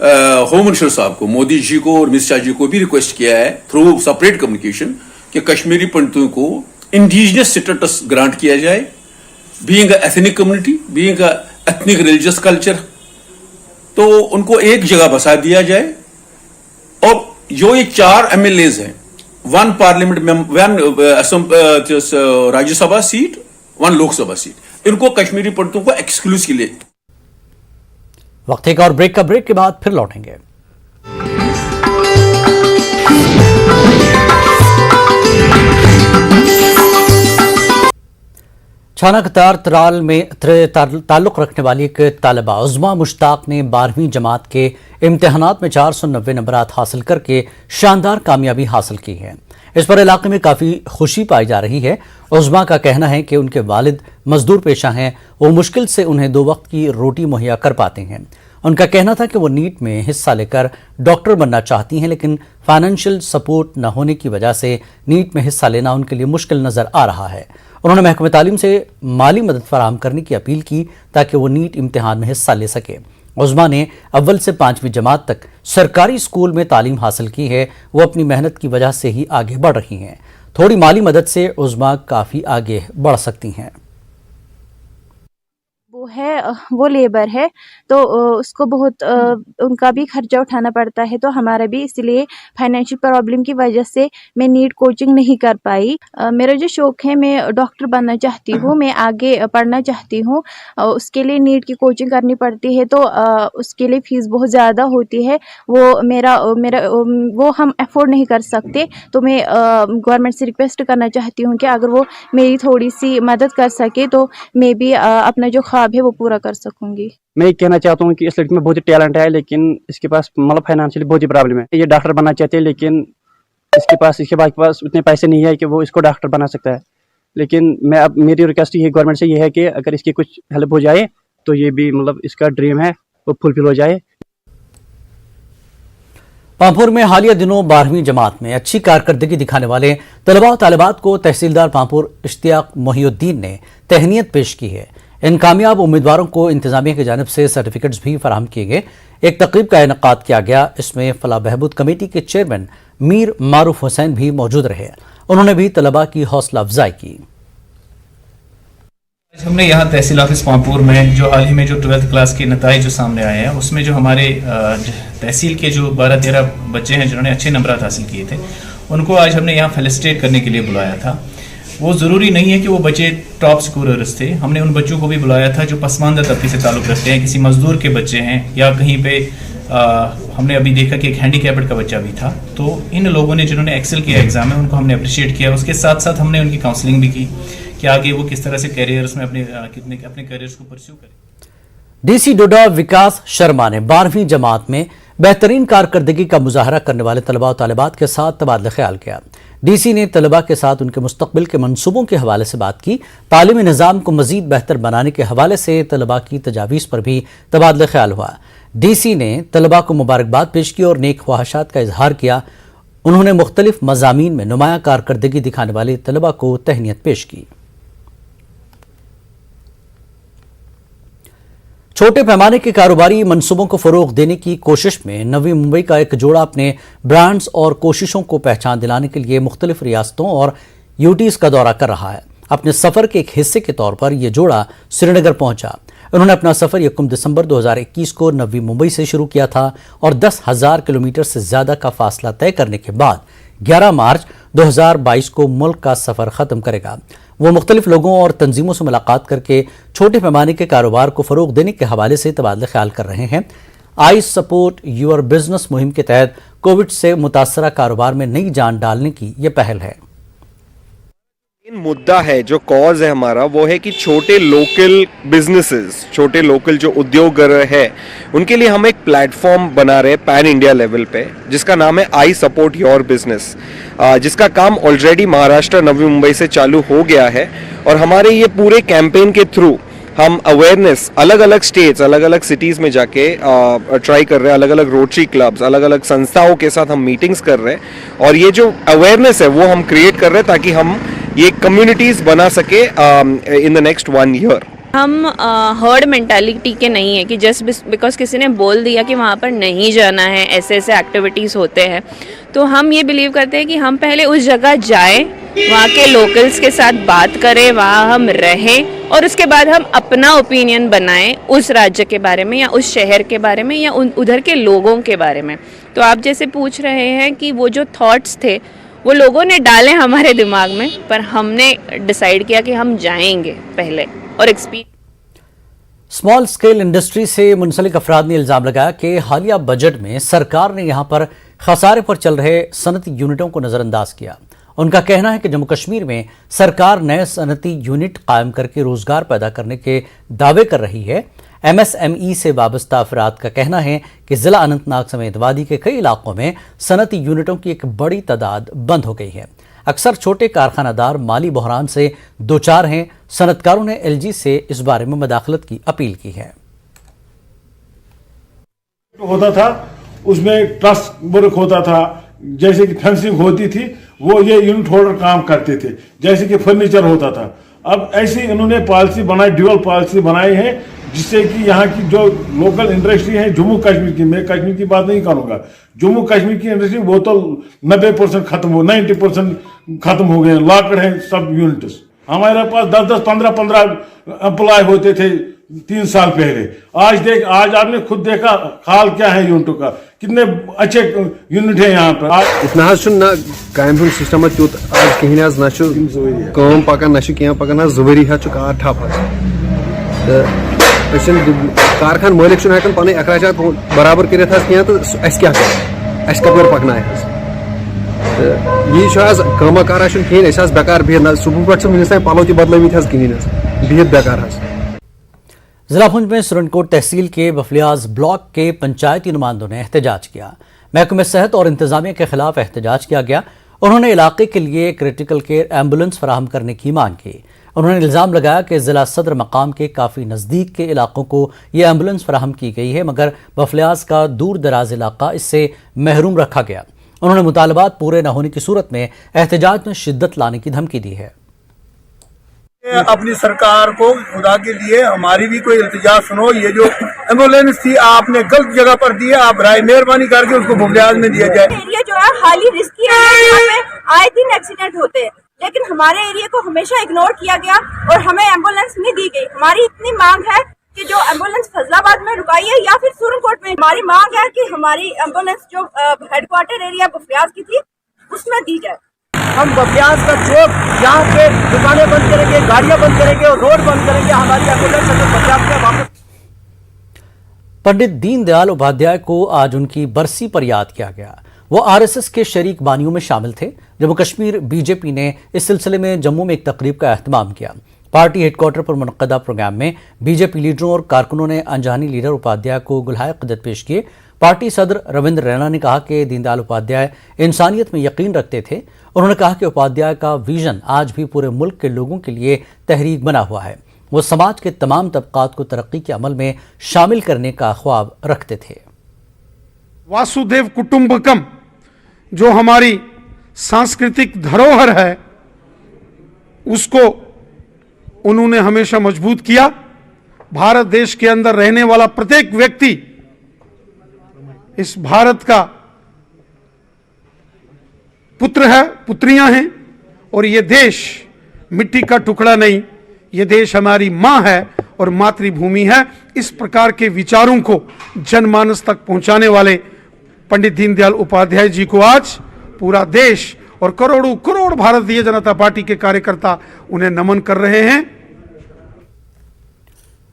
होम मिनिस्टर साहब को, मोदी जी को और मिस शाह जी को भी रिक्वेस्ट किया है थ्रू सेपरेट कम्युनिकेशन कि कश्मीरी पंडितों को इंडिजिनस स्टेटस ग्रांट किया जाए, being ethnic community, being ethnic religious culture, तो उनको एक जगह बसा दिया जाए। और जो ये 4 MLAs हैं, 1 पार्लियामेंट में 1 राज्यसभा सीट, 1 लोकसभा सीट, इनको कश्मीरी पंडितों को एक्सक्लूसिव के लिए। वक्त एक और ब्रेक का, ब्रेक के बाद फिर लौटेंगे। छाना कतार तराल में ताल्लुक रखने वाली एक तालिबा उज़्मा मुश्ताक ने 12वीं जमात के इम्तिहानात में 490 नंबरात हासिल करके शानदार कामयाबी हासिल की है। इस पर इलाके में काफ़ी खुशी पाई जा रही है। उज़्मा का कहना है कि उनके वालिद मजदूर पेशा हैं, वो मुश्किल से उन्हें 2 वक्त की रोटी मुहैया कर पाते हैं। उनका कहना था कि वो नीट में हिस्सा लेकर डॉक्टर बनना चाहती हैं, लेकिन फाइनेंशियल सपोर्ट न होने की वजह से नीट में हिस्सा लेना उनके लिए मुश्किल नज़र आ रहा है। उन्होंने महकमे तालीम से माली मदद फराहम करने की अपील की ताकि वो नीट इम्तिहान में हिस्सा ले सके। उज़्मा ने अव्वल से 5वीं जमात तक सरकारी स्कूल में तालीम हासिल की है। वो अपनी मेहनत की वजह से ही आगे बढ़ रही हैं। थोड़ी माली मदद से उज़्मा काफ़ी आगे बढ़ सकती हैं। वो लेबर है तो उसको बहुत उनका भी खर्चा उठाना पड़ता है, तो हमारा भी, इसलिए फाइनेंशियल प्रॉब्लम की वजह से मैं नीट कोचिंग नहीं कर पाई। मेरा जो शौक़ है, मैं डॉक्टर बनना चाहती हूँ, मैं आगे पढ़ना चाहती हूँ। उसके लिए नीट की कोचिंग करनी पड़ती है, तो उसके लिए फ़ीस बहुत ज़्यादा होती है। वो हम अफोर्ड नहीं कर सकते। तो मैं गवर्नमेंट से रिक्वेस्ट करना चाहती हूँ कि अगर वो मेरी थोड़ी सी मदद कर सके तो मैं भी अपना जो ख्वाब है वो पूरा कर सकूंगी। मैं कहना चाहता हूँ कि इस लड़की में बहुत ही टैलेंट है, लेकिन इसके पास मतलब फाइनेंशियली बहुत ही प्रॉब्लम है। ये डॉक्टर बनना चाहते हैं, लेकिन इसके पास उतने पैसे नहीं है कि वो इसको डॉक्टर बना सकता है। लेकिन मेरी रिक्वेस्ट ये गवर्नमेंट से ये है कि अगर इसकी कुछ हेल्प हो जाए तो ये भी मतलब इसका ड्रीम है वो फुलफिल हो जाए। पांपुर में हालिया दिनों 12वीं जमात में अच्छी कारकर्दगी दिखाने वाले तलबा और तालिबात को तहसीलदार पांपुर इश्तियाक मोहिउद्दीन ने तहनीत पेश की है। इन कामयाब उम्मीदवारों को इंतजामिया की जानिब से सर्टिफिकेट्स भी फराहम किए गए। एक तकरीब का इनेकाद किया गया। इसमें फलाह बहबूद कमेटी के चेयरमैन मीर मारूफ हुसैन भी मौजूद रहे। उन्होंने भी तलबा की हौसला अफजाई की। हमने यहाँ तहसील ऑफिस पांपुर में जो हाल ही में जो 12th क्लास के नताइज जो सामने आए हैं, उसमें जो हमारे तहसील के जो 12-13 बच्चे हैं जिन्होंने अच्छे नंबरात हासिल किए थे, उनको आज हमने यहाँ फेलिसिटेट करने के लिए बुलाया था। वो ज़रूरी नहीं है कि वो बच्चे टॉप स्कोरर्स थे। हमने उन बच्चों को भी बुलाया था जो पसमानदा तबके से ताल्लुक़ रखते हैं, किसी मजदूर के बच्चे हैं या कहीं पे हमने अभी देखा कि एक हैंडीकैप्ड का बच्चा भी था। तो इन लोगों ने जिन्होंने एक्सेल किया एग्ज़ाम में, उनको हमने अप्रिशिएट किया। उसके साथ साथ हमने उनकी काउंसलिंग भी की कि आगे वो किस तरह से कैरियर्स में अपने कैरियर्स को परस्यू करें। डीसी डोडा विकास शर्मा ने 12वीं जमात में बेहतरीन कारकर्दगी का मुजाहरा करने वाले तलबा और तालिबात के साथ तबादला ख्याल किया। डीसी ने तलबा के साथ उनके मुस्तकबिल के मंसूबों के हवाले से बात की। तालीमी निज़ाम को मजीद बेहतर बनाने के हवाले से तलबा की तजावीज़ पर भी तबादला ख्याल हुआ। डीसी ने तलबा को मुबारकबाद पेश की और नेक ख्वाहिशात का इजहार किया। उन्होंने मुख्तलिफ मज़ामीन में नुमाया कारकर्दगी दिखाने वाले तलबा को तहनीत पेश की। छोटे पैमाने के कारोबारी मंसूबों को फरोग देने की कोशिश में नवी मुंबई का एक जोड़ा अपने ब्रांड्स और कोशिशों को पहचान दिलाने के लिए मुख्तलिफ रियासतों और यूटीज का दौरा कर रहा है। अपने सफर के एक हिस्से के तौर पर यह जोड़ा श्रीनगर पहुंचा। उन्होंने अपना सफर 1 दिसंबर 2021 को नवी मुंबई से शुरू किया था और 10,000 किलोमीटर से ज्यादा का फासला तय करने के बाद 11 मार्च 2022 को मुल्क का सफर खत्म करेगा। वो मुख्तलिफ लोगों और तंजीमों से मुलाकात करके छोटे पैमाने के कारोबार को फरोग देने के हवाले से तबादला ख्याल कर रहे हैं। आई सपोर्ट यूर बिजनेस मुहिम के तहत कोविड से मुतासरा कारोबार में नई जान डालने की यह पहल है। मुद्दा है, जो कॉज है हमारा, वो है कि छोटे लोकल बिजनेसेस, छोटे लोकल जो उद्योग है, उनके लिए हम एक प्लेटफॉर्म बना रहे हैं पैन इंडिया लेवल पे, जिसका नाम है आई सपोर्ट योर बिजनेस, जिसका काम ऑलरेडी महाराष्ट्र नवी मुंबई से चालू हो गया है। और हमारे ये पूरे कैंपेन के थ्रू हम अवेयरनेस अलग अलग स्टेट्स, अलग अलग सिटीज़ में जाके ट्राई कर रहे हैं, अलग अलग रोटरी क्लब्स, अलग अलग संस्थाओं के साथ हम मीटिंग्स कर रहे हैं। और ये जो अवेयरनेस है वो हम क्रिएट कर रहे हैं ताकि हम ये कम्युनिटीज़ बना सके इन द नेक्स्ट 1 ईयर। हम हर्ड मेंटालिटी के नहीं है कि जस्ट बिकॉज किसी ने बोल दिया कि वहाँ पर नहीं जाना है, ऐसे ऐसे एक्टिविटीज़ होते हैं, तो हम ये बिलीव करते हैं कि हम पहले उस जगह जाएं, वहाँ के लोकल्स के साथ बात करें, वहाँ हम रहें और उसके बाद हम अपना ओपिनियन बनाएं उस राज्य के बारे में या उस शहर के बारे में या उधर के लोगों के बारे में। तो आप जैसे पूछ रहे हैं कि वो जो थॉट्स थे वो लोगों ने डाले हमारे दिमाग में, पर हमने डिसाइड किया कि हम जाएंगे पहले और स्मॉल स्केल इंडस्ट्री से मुंसलिक अफराद ने इल्जाम लगाया कि हालिया बजट में सरकार ने यहां पर खसारे पर चल रहे सनती यूनिटों को नजरअंदाज किया। उनका कहना है कि जम्मू कश्मीर में सरकार नए सनती यूनिट कायम करके रोजगार पैदा करने के दावे कर रही है। MSME से वाबस्ता अफराद का कहना है कि जिला अनंतनाग समेत वादी के कई इलाकों में सनती यूनिटों की एक बड़ी तादाद बंद हो गई है। अक्सर छोटे कारखानादार माली बहरान से दो चार हैं। सनतकारों ने LG से इस बारे में मदाखलत की अपील की है। होता था उसमें ट्रस्ट वर्क होता था, जैसे कि फेंसिंग होती थी, वो ये यूनिट होल्डर काम करते थे, जैसे कि फर्नीचर होता था। अब ऐसी इन्होंने पॉलिसी बनाई, ड्यूअल पॉलिसी बनाई है, जिससे कि यहाँ की जो लोकल इंडस्ट्री है जम्मू कश्मीर की, मैं कश्मीर की बात नहीं करूंगा, जम्मू कश्मीर की इंडस्ट्री वो तो 90% खत्म हो, 90% खत्म हो गए, लॉकड है सब यूनिट्स। हमारे पास 10-10, 15-15 एम्प्लॉय होते थे 3 साल पहले। आज आपने खुद देखा हाल क्या है यूनिटों का, कितने अच्छे यूनिट है यहाँ पर। इतना ना कायम सिस्टम तूत आज कहीं ना कम पकान ना क्या पकान जुवरी कार ठप कारखान मालिक हेकान पन अखराजात बराबर कर क्या तो क्या कपर पकना यह आज कमा कारा कहें बेकार बिहत सुबह पे वनस तक पलो बदलमित कहें बिहत बेकार। जिला पुंछ में सुरनकोट तहसील के बफलियाज ब्लॉक के पंचायती नुमाइंदों ने एहतजाज किया। महकमे सेहत और इंतजामिया के खिलाफ एहतजाज किया गया। उन्होंने इलाके के लिए क्रिटिकल केयर एम्बुलेंस फराहम करने की मांग की। उन्होंने इल्जाम लगाया कि जिला सदर मकाम के काफ़ी नज़दीक के इलाकों को यह एम्बुलेंस फराहम की गई है, मगर बफलियाज का दूर दराज इलाका इससे महरूम रखा गया। उन्होंने मुतालबात पूरे न होने की सूरत में एहतजाज में शिद्दत लाने की धमकी दी है। अपनी सरकार को खुदा के लिए हमारी भी कोई इल्तिजा सुनो, ये जो एम्बुलेंस थी आपने गलत जगह पर दी है, आप राय मेहरबानी करके उसको बुफलियाज में दिया जाए। एरिया जो है हाली रिस्की है, यहाँ पे आए दिन एक्सीडेंट होते हैं, लेकिन हमारे एरिया को हमेशा इग्नोर किया गया और हमें एम्बुलेंस नहीं दी गई। हमारी इतनी मांग है कि जो एम्बुलेंस फजलाबाद में रुकाई है या फिर सुरनकोट में, हमारी मांग है कि हमारी एम्बुलेंस जो हेडक्वार्टर एरिया बफलियाज की थी उसमें दी जाए। हम बफलियाज का चौक यहाँ पे दुकानें बंद करेंगे, गाड़ियां बंद करेंगे और रोड बंद करेंगे, हमारी एम्बुलेंस बफलियाज में वापस। पंडित दीनदयाल उपाध्याय को आज उनकी बरसी पर याद किया गया। वो RSS के शरीक बानियों में शामिल थे। जम्मू कश्मीर BJP ने इस सिलसिले में जम्मू में एक तकरीब का एहतमाम किया। पार्टी हेडक्वार्टर पर मुनक्कदा प्रोग्राम में BJP लीडरों और कारकुनों ने अनजानी लीडर उपाध्याय को गुलहाए क़दर पेश किए। पार्टी सदर रविंद्र रैना ने कहा कि दीनदयाल उपाध्याय इंसानियत में यकीन रखते थे। उन्होंने कहा कि उपाध्याय का विजन आज भी पूरे मुल्क के लोगों के लिए तहरीक बना हुआ है। वो समाज के तमाम तबकात को तरक्की के अमल में शामिल करने का ख्वाब रखते थे। वासुदेव कुटुंबकम जो हमारी सांस्कृतिक धरोहर है, उसको उन्होंने हमेशा मजबूत किया। भारत देश के अंदर रहने वाला प्रत्येक व्यक्ति इस भारत का पुत्र है, पुत्रियां हैं, और ये देश मिट्टी का टुकड़ा नहीं, ये देश हमारी मां है और मातृभूमि है। इस प्रकार के विचारों को जनमानस तक पहुंचाने वाले पंडित दीनदयाल उपाध्याय जी को आज पूरा देश और करोड़ों करोड़ भारतीय जनता पार्टी के कार्यकर्ता उन्हें नमन कर रहे हैं।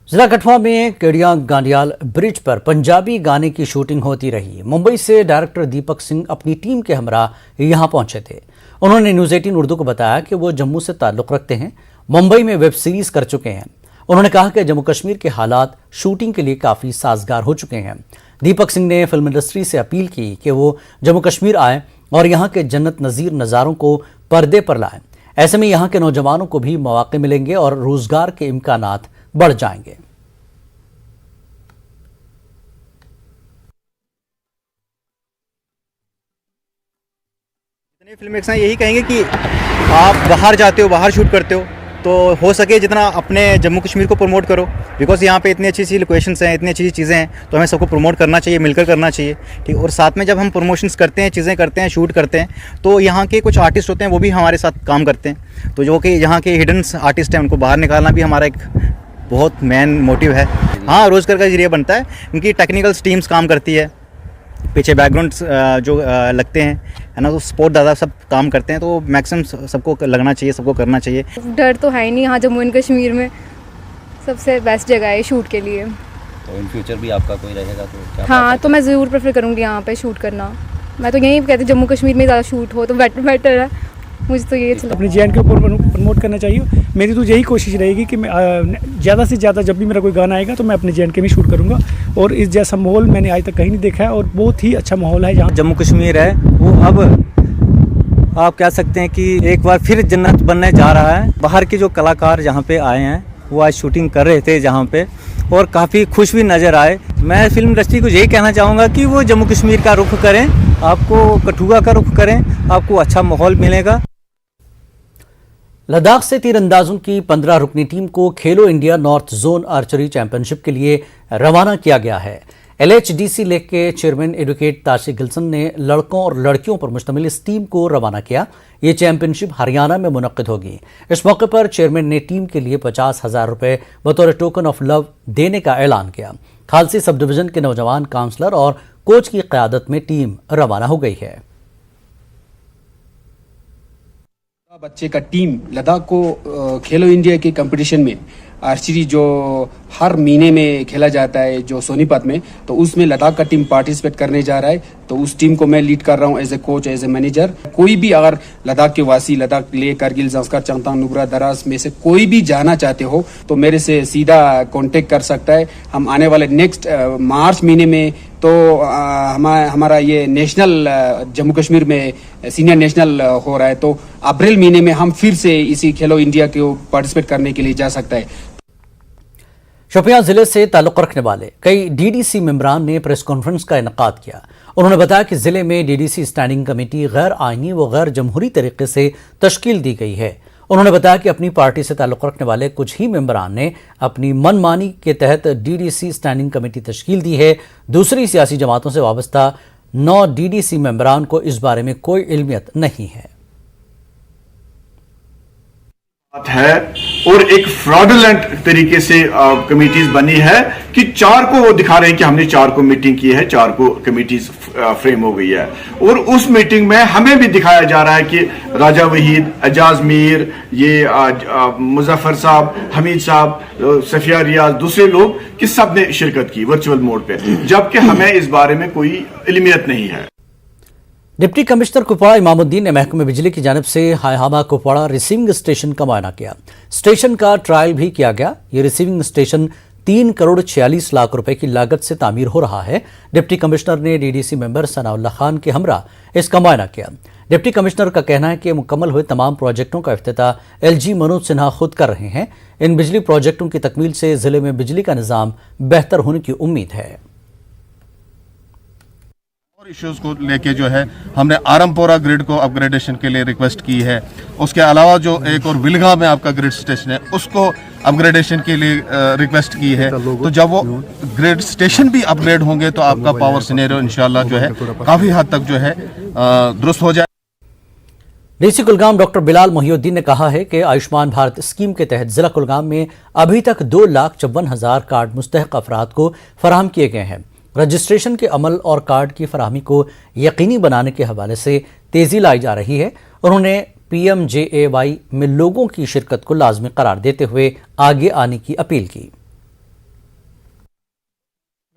जिला कठुआ में केडिया गांडियाल ब्रिज पर पंजाबी गाने की शूटिंग होती रही। मुंबई से डायरेक्टर दीपक सिंह अपनी टीम के हमरा यहां पहुंचे थे। उन्होंने न्यूज़ 18 उर्दू को बताया कि वो जम्मू से ताल्लुक़ रखते हैं, मुंबई में वेब सीरीज कर चुके हैं। उन्होंने कहा कि जम्मू कश्मीर के हालात शूटिंग के लिए काफ़ी साजगार हो चुके हैं। दीपक सिंह ने फिल्म इंडस्ट्री से अपील की कि वो जम्मू कश्मीर आए और यहाँ के जन्नत नज़ीर नज़ारों को पर्दे पर लाएं। ऐसे में यहाँ के नौजवानों को भी मौके मिलेंगे और रोजगार के इम्कानात बढ़ जाएंगे। फिल्म मेकर्स यही कहेंगे कि आप बाहर जाते हो, बाहर शूट करते हो, तो हो सके जितना अपने जम्मू कश्मीर को प्रमोट करो, बिकॉज यहाँ पे इतनी अच्छी लोकेशंस हैं, इतनी अच्छी चीज़ें हैं, तो हमें सबको प्रमोट करना चाहिए, मिलकर करना चाहिए, ठीक। और साथ में जब हम प्रमोशंस करते हैं, चीज़ें करते हैं, शूट करते हैं, तो यहाँ के कुछ आर्टिस्ट होते हैं वो भी हमारे साथ काम करते हैं, तो जो कि यहाँ के हिडन आर्टिस्ट हैं उनको बाहर निकालना भी हमारा एक बहुत मेन मोटिव है। हाँ, रोज़गार का जरिया बनता है, उनकी टेक्निकल टीम्स काम करती है, पीछे बैकग्राउंड जो लगते हैं, है ना, तो स्पोर्ट दादा सब काम करते हैं, तो मैक्सिमम सबको लगना चाहिए, सबको करना चाहिए। डर तो है ही नहीं, यहाँ जम्मू एंड कश्मीर में सबसे बेस्ट जगह है शूट के लिए। तो इन फ्यूचर भी आपका कोई रहेगा तो क्या? हाँ, तो मैं ज़रूर प्रेफर करूँगी यहाँ पे शूट करना। मैं तो यही कहती जम्मू कश्मीर में ज़्यादा शूट हो तो बेटर है, मुझे तो ये अच्छा। अपने जे के ऊपर प्रमोट करना चाहिए। मेरी तो यही कोशिश रहेगी कि मैं ज़्यादा से ज़्यादा जब भी मेरा कोई गाना आएगा तो मैं अपने जे के में शूट करूँगा, और इस जैसा माहौल मैंने आज तक कहीं नहीं देखा है, और बहुत ही अच्छा माहौल है यहाँ। जम्मू कश्मीर है वो अब आप कह सकते हैं कि एक बार फिर जन्नत बनने जा रहा है। बाहर के जो कलाकार जहाँ पे आए हैं वो आज शूटिंग कर रहे थे जहाँ पे, और काफ़ी खुश भी नज़र आए। मैं फिल्म इंडस्ट्री को यही कहना चाहूँगा कि वो जम्मू कश्मीर का रुख करें, आपको कठुआ का रुख करें, आपको अच्छा माहौल मिलेगा। लद्दाख से तीरंदाजों की 15 रुकनी टीम को खेलो India north zone archery championship के लिए रवाना किया गया है। LHDC लेक के चेयरमैन एडवोकेट ताशी गिल्सन ने लड़कों और लड़कियों पर मुश्तमिल इस टीम को रवाना किया। ये चैंपियनशिप हरियाणा में मुनक्किद होगी। इस मौके पर चेयरमैन ने टीम के लिए 50,000 रुपये बतौर टोकन ऑफ लव देने का ऐलान किया। खालसी सब डिवीजन के नौजवान काउंसलर और कोच की क़यादत में टीम रवाना हो गई है। बच्चे का टीम लद्दाख को खेलो इंडिया के कंपटीशन में आर्चरी जो हर महीने में खेला जाता है जो सोनीपत में, तो उसमें लद्दाख का टीम पार्टिसिपेट करने जा रहा है। तो उस टीम को मैं लीड कर रहा हूँ as a coach, as a manager. कोई भी अगर लद्दाख के वासी, लद्दाख लेह, करगिल, ज़ंस्कार, चंगथांग, नुब्रा, दराज में से कोई भी जाना चाहते हो तो मेरे से सीधा कांटेक्ट कर सकता है। हम आने वाले नेक्स्ट मार्च महीने में तो हमारा ये नेशनल जम्मू कश्मीर में सीनियर नेशनल हो रहा है, तो अप्रैल महीने में हम फिर से इसी खेलो इंडिया को पार्टिसिपेट करने के लिए जा सकता है। शोपियां जिले से ताल्लुक़ रखने वाले कई DDC मेंबरान ने प्रेस कॉन्फ्रेंस का इनेकाद किया। उन्होंने बताया कि जिले में DDC स्टैंडिंग कमेटी गैर आईनी व गैर जमहूरी तरीके से तश्कील दी गई है। उन्होंने बताया कि अपनी पार्टी से ताल्लुक़ रखने वाले कुछ ही मेंबरान ने अपनी मनमानी के तहत DDC स्टैंडिंग कमेटी तश्कील दी है। दूसरी सियासी जमातों से वाबस्ता 9 DDC मेंबरान को इस बारे में कोई इल्मियत नहीं है। और एक फ्रॉडुलेंट तरीके से कमिटीज बनी है कि 4 को वो दिखा रहे हैं कि हमने 4 को मीटिंग की है, 4 को कमिटीज फ्रेम हो गई है, और उस मीटिंग में हमें भी दिखाया जा रहा है कि राजा वहीद, एजाज मीर, ये मुजफ्फर साहब, हमीद साहब, सफिया रियाज, दूसरे लोग कि सब ने शिरकत की वर्चुअल मोड पे, जबकि हमें इस बारे में कोई इल्मियत नहीं है। डिप्टी कमिश्नर कुपवाड़ा इमामुद्दीन ने महकमे बिजली की जानिब से हायहामा कुपवाड़ा रिसीविंग स्टेशन का मुआयना किया। स्टेशन का ट्रायल भी किया गया। ये रिसीविंग स्टेशन 3 करोड़ 46 लाख रुपए की लागत से तामीर हो रहा है। डिप्टी कमिश्नर ने DDC मेंबर सनाउल्लाह खान के हमरा इसका मुआयना किया। डिप्टी कमिश्नर का कहना है कि मुकम्मल हुए तमाम प्रोजेक्टों का इफ्तिताह LG मनोज सिन्हा खुद कर रहे हैं। इन बिजली प्रोजेक्टों की तकमील से जिले में बिजली का निज़ाम बेहतर होने की उम्मीद है। इश्यूज को लेके जो है हमने आरमपोरा ग्रिड को अपग्रेडेशन के लिए रिक्वेस्ट की है। उसके अलावा जो एक और विलगा में आपका ग्रिड स्टेशन है उसको अपग्रेडेशन के लिए रिक्वेस्ट की है। तो जब वो ग्रिड स्टेशन भी अपग्रेड होंगे तो आपका पावर सिनेरियो इंशाल्लाह जो है काफी हद तक जो है दुरुस्त हो जाए। DC कुलगाम डॉक्टर बिलाल मोहिउद्दीन ने कहा है कि आयुष्मान भारत स्कीम के तहत जिला कुलगाम में अभी तक 2,54,000 कार्ड मुस्तहक अफराद को फराहम किए गए हैं। रजिस्ट्रेशन के अमल और कार्ड की फराहमी को यकीनी बनाने के हवाले से तेजी लाई जा रही है। उन्होंने PMJAY में लोगों की शिरकत को लाजमी करार देते हुए आगे आने की अपील की।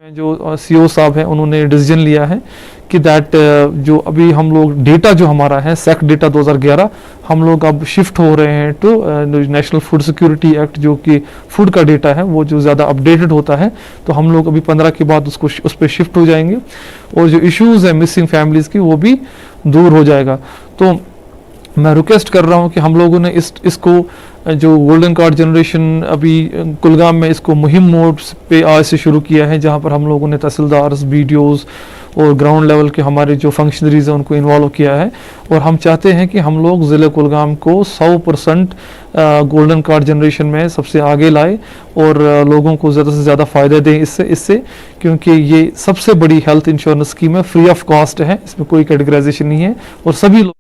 जो सीओ साहब हैं उन्होंने डिसीजन लिया है कि दैट जो अभी हम लोग डेटा जो हमारा है सेक्ट डेटा 2011 हम लोग अब शिफ्ट हो रहे हैं to national food security act, जो कि फूड का डेटा है वो जो ज़्यादा अपडेटेड होता है, तो हम लोग अभी 15 के बाद उसको उस पर शिफ्ट हो जाएंगे और जो इश्यूज़ है मिसिंग फैमिलीज़ की वो भी दूर हो जाएगा। तो मैं रिक्वेस्ट कर रहा हूँ कि हम लोगों ने इसको जो गोल्डन कार्ड जनरेशन अभी कुलगाम में इसको मुहिम मोड पे आज से शुरू किया है, जहाँ पर हम लोगों ने तहसीलदार, बीडीओज़ और ग्राउंड लेवल के हमारे जो फंक्शनरीज हैं उनको इन्वॉल्व किया है और हम चाहते हैं कि हम लोग ज़िले कुलगाम को 100% गोल्डन कार्ड जनरेशन में सबसे आगे लाए और लोगों को ज़्यादा से ज़्यादा फ़ायदा दें इससे क्योंकि ये सबसे बड़ी हेल्थ इंश्योरेंस स्कीम है, फ्री ऑफ कॉस्ट है, इसमें कोई कैटेगराइजेशन नहीं है और सभी लोग।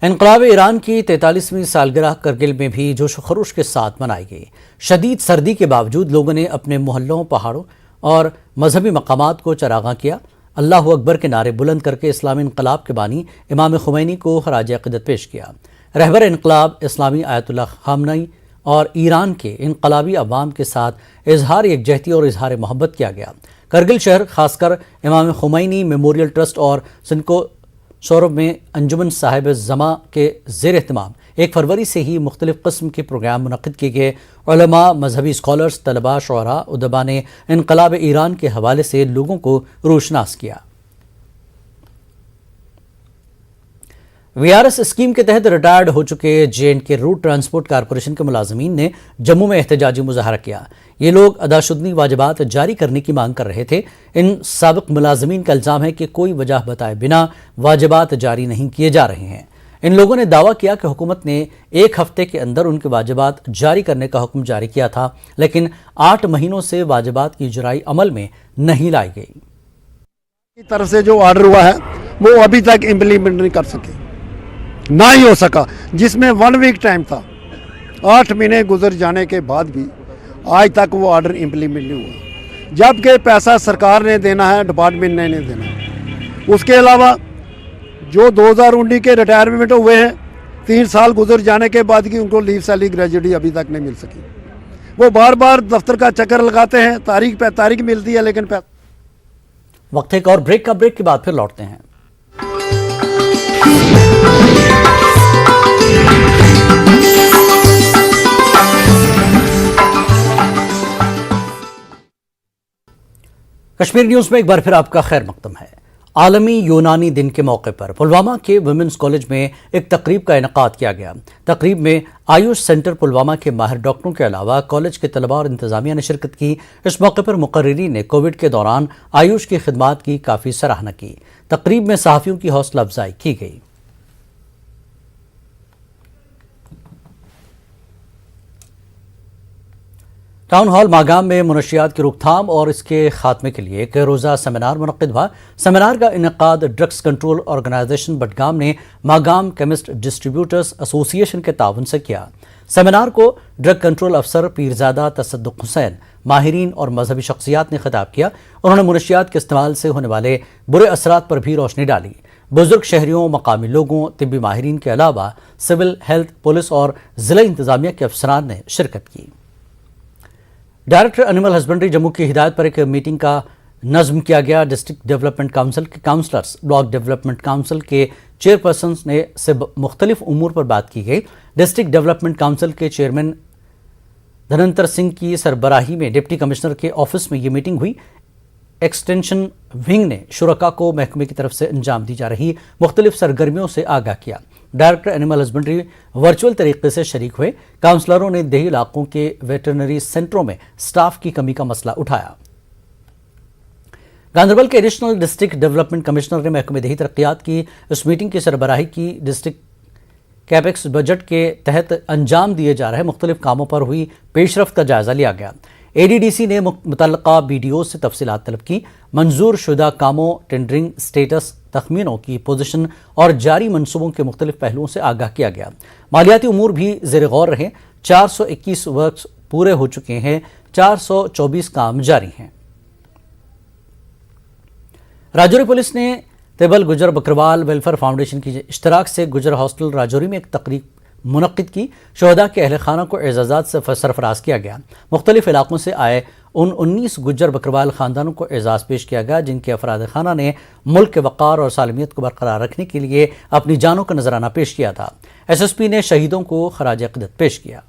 इनकलाब ईरान की 43वीं सालगिरह करगिल में भी जोश व खरोश के साथ मनाई गई। शदीद सर्दी के बावजूद लोगों ने अपने मोहल्लों, पहाड़ों और मजहबी मकामात को चरागां किया। अल्लाह अकबर के नारे बुलंद करके इस्लामी इनकलाब के बानी इमाम खुमैनी को खराज अक़ीदत पेश किया। रहबर इनकलाब इस्लामी आयतुल्लाह ख़ामनेई और ईरान के इनकलाबी अवाम के साथ इजहार यकजहती और इजहार मोहब्बत किया गया। करगिल शहर खासकर इमाम खुमैनी मेमोरियल ट्रस्ट और सिनको शोरब में अंजुमन साहिब जमा के ज़ेर एहतमाम 1 फरवरी से ही मुख्तलिफ़ किस्म के प्रोग्राम मुनक़िद किए गए। उलमा, मजहबी स्कॉलर्स, तलबा, शुअरा, उदबा ने इनकलाब ईरान के हवाले से लोगों को रोशनास किया। वीआरएस स्कीम के तहत रिटायर्ड हो चुके जे.एंड.के रोड ट्रांसपोर्ट कारपोरेशन के मुलाजमीन ने जम्मू में एहतजाजी मुजाहरा किया। ये लोग अदाशुदनी वाजिबात जारी करने की मांग कर रहे थे। इन साबिक मुलाजमीन का इल्ज़ाम है कि कोई वजह बताए बिना वाजिबात जारी नहीं किए जा रहे हैं। इन लोगों ने दावा किया कि हुकूमत ने 1 हफ्ते के अंदर उनके वाजिबात जारी करने का हुक्म जारी किया था, लेकिन 8 महीनों से वाजिबात की इजराई अमल में नहीं लाई गई। की तरफ से जो ऑर्डर हुआ है वो अभी तक इम्प्लीमेंट नहीं कर सके, ना ही हो सका, जिसमें 1 वीक टाइम था। 8 महीने गुजर जाने के बाद भी आज तक वो ऑर्डर इम्प्लीमेंट नहीं हुआ, जबकि पैसा सरकार ने देना है, डिपार्टमेंट ने नहीं देना है। उसके अलावा जो 2019 के रिटायरमेंट हुए हैं 3 साल गुजर जाने के बाद की उनको लीव सैलरी ग्रेजुएटी अभी तक नहीं मिल सकी। वो बार बार दफ्तर का चक्कर लगाते हैं, तारीख पे तारीख मिलती है लेकिन वक्त एक और ब्रेक के बाद फिर लौटते हैं। कश्मीर न्यूज में एक बार फिर आपका खैर मकदम है। आलमी यूनानी दिन के मौके पर पुलवामा के वुमेंस कॉलेज में एक तकरीब का इनेकाद किया गया। तकरीब में आयुष सेंटर पुलवामा के माहिर डॉक्टरों के अलावा कॉलेज के तलबा और इंतजामिया ने शिरकत की। इस मौके पर मुकर्रिरीन ने कोविड के दौरान आयुष की खिदमात की काफ़ी सराहना की। तकरीब में सहाफ़ियों की हौसला अफजाई की गई। टाउन हॉल मागाम में मुनशियात की रोकथाम और इसके खात्मे के लिए एक रोज़ा सेमिनार मुनक़्क़िद हुआ। सेमिनार का इनेकाद ड्रग्स कंट्रोल ऑर्गेनाइजेशन बडगाम ने मागाम केमिस्ट डिस्ट्रीब्यूटर्स एसोसिएशन के ताउन से किया। सेमिनार को ड्रग कंट्रोल अफसर पीरजादा तसद्दुक़ हुसैन, माहिरीन और मजहबी शख्सियात ने खिताब किया। उन्होंने मुनशियात के इस्तेमाल से होने वाले बुरे असरात पर भी रोशनी डाली। बुजुर्ग शहरियों, मकामी लोगों, तिब्बी माहिरीन के अलावा सिविल, हेल्थ, पुलिस और ज़िला इंतजामिया के अफसरान ने शिरकत की। डायरेक्टर एनिमल हस्बेंड्री जम्मू की हिदायत पर एक मीटिंग का नज़्म किया गया। डिस्ट्रिक्ट डेवलपमेंट काउंसिल के काउंसलर्स, ब्लॉक डेवलपमेंट काउंसिल के चेयरपर्सन ने से मुख्तलिफ उमूर पर बात की गई। डिस्ट्रिक्ट डेवलपमेंट काउंसिल के चेयरमैन धनंतर सिंह की सरबराही में डिप्टी कमिश्नर के ऑफिस में ये मीटिंग हुई। एक्सटेंशन विंग ने शुरका को महकमे की तरफ से अंजाम दी जा रही मुख्तलिफ सरगर्मियों से आगाह किया। डायरेक्टर एनिमल हस्बेंड्री वर्चुअल तरीके से शरीक हुए। काउंसलरों ने देही इलाकों के वेटरनरी सेंटरों में स्टाफ की कमी का मसला उठाया। गांधरबल के एडिशनल डिस्ट्रिक्ट डेवलपमेंट कमिश्नर ने महकमे देही तरक्यात की इस मीटिंग की सरबराही की। डिस्ट्रिक्ट कैपेक्स बजट के तहत अंजाम दिए जा रहे मुख्तलिफ कामों पर हुई पेशरफ्त का जायजा लिया गया। एडीडीसी ने मुतल्लका बीडीओ से तफसीलात तलब की। मंजूर शुदा कामों, टेंडरिंग स्टेटस, तखमीनों की पोजीशन और जारी मनसूबों के मुख्तलिफ पहलुओं से आगाह किया गया। मालियाती उमूर भी ज़ेर गौर रहे। 421 वर्क्स पूरे हो चुके हैं, 424 काम जारी हैं। राजौरी पुलिस ने तेबल गुजर बकरवाल वेलफेयर फाउंडेशन की इश्तराक से गुजर हॉस्टल राजौरी में एक तकरीब मुनक्किद की। शोहदा के अहल खाना को एजाज़ात से सरफराज किया गया। मुख्तलिफ इलाकों से आए उन 19 गुज्जर बकरवाल खानदानों को एजाज़ पेश किया गया जिनके अफराद खाना ने मुल्क के वक़ार और सालमियत को बरकरार रखने के लिए अपनी जानों का नजराना पेश किया था। SSP ने शहीदों को खराज अक़ीदत पेश किया।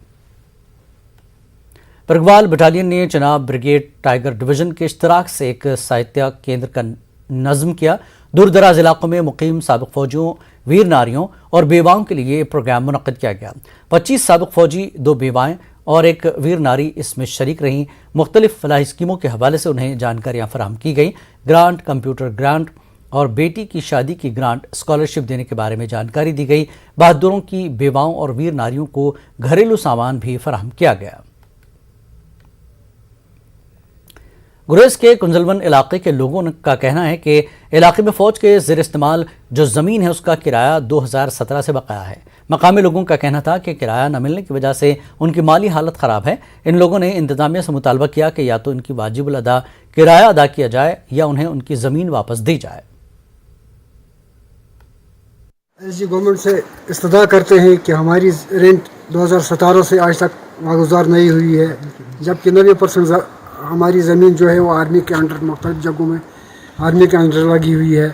बरगवाल बटालियन ने चनाब ब्रिगेड टाइगर डिवीजन के इश्तराक से एक साहित्य केंद्र का नज़्म किया। दूर दराज इलाकों में मुकीम साबिक फौजियों, वीर नारियों और बेवाओं के लिए प्रोग्राम मुनक़्क़िद किया गया। 25 साबिक फौजी, 2 बेवाएं और 1 वीर नारी इसमें शरीक रहीं। मुख्तलिफ फलाही स्कीमों के हवाले से उन्हें जानकारियाँ फराहम की गई। ग्रांट, कंप्यूटर ग्रांट और बेटी की शादी की ग्रांट, स्कॉलरशिप देने के बारे में जानकारी दी गई। बहादुरों की बेवाओं और वीर नारियों को घरेलू सामान भी फराहम किया गया। गुरेज के कुंजलवन इलाके के लोगों का कहना है कि इलाके में फौज के ज़ेर इस्तेमाल जो ज़मीन है उसका किराया 2017 से बकाया है। मकामी लोगों का कहना था कि किराया न मिलने की वजह से उनकी माली हालत ख़राब है। इन लोगों ने इंतजामिया से मुतालबा किया कि या तो इनकी वाजिबुल अदा किराया अदा किया जाए या उन्हें उनकी ज़मीन वापस दी जाए। जी गवर्नमेंट से इस्तदा करते हैं कि हमारी रेंट 2017 से आज तक वागुजार नहीं हुई है, जबकि 90% हमारी ज़मीन जो है वो आर्मी के अंडर, मुख्तलिफ जगहों में आर्मी के अंडर लगी हुई है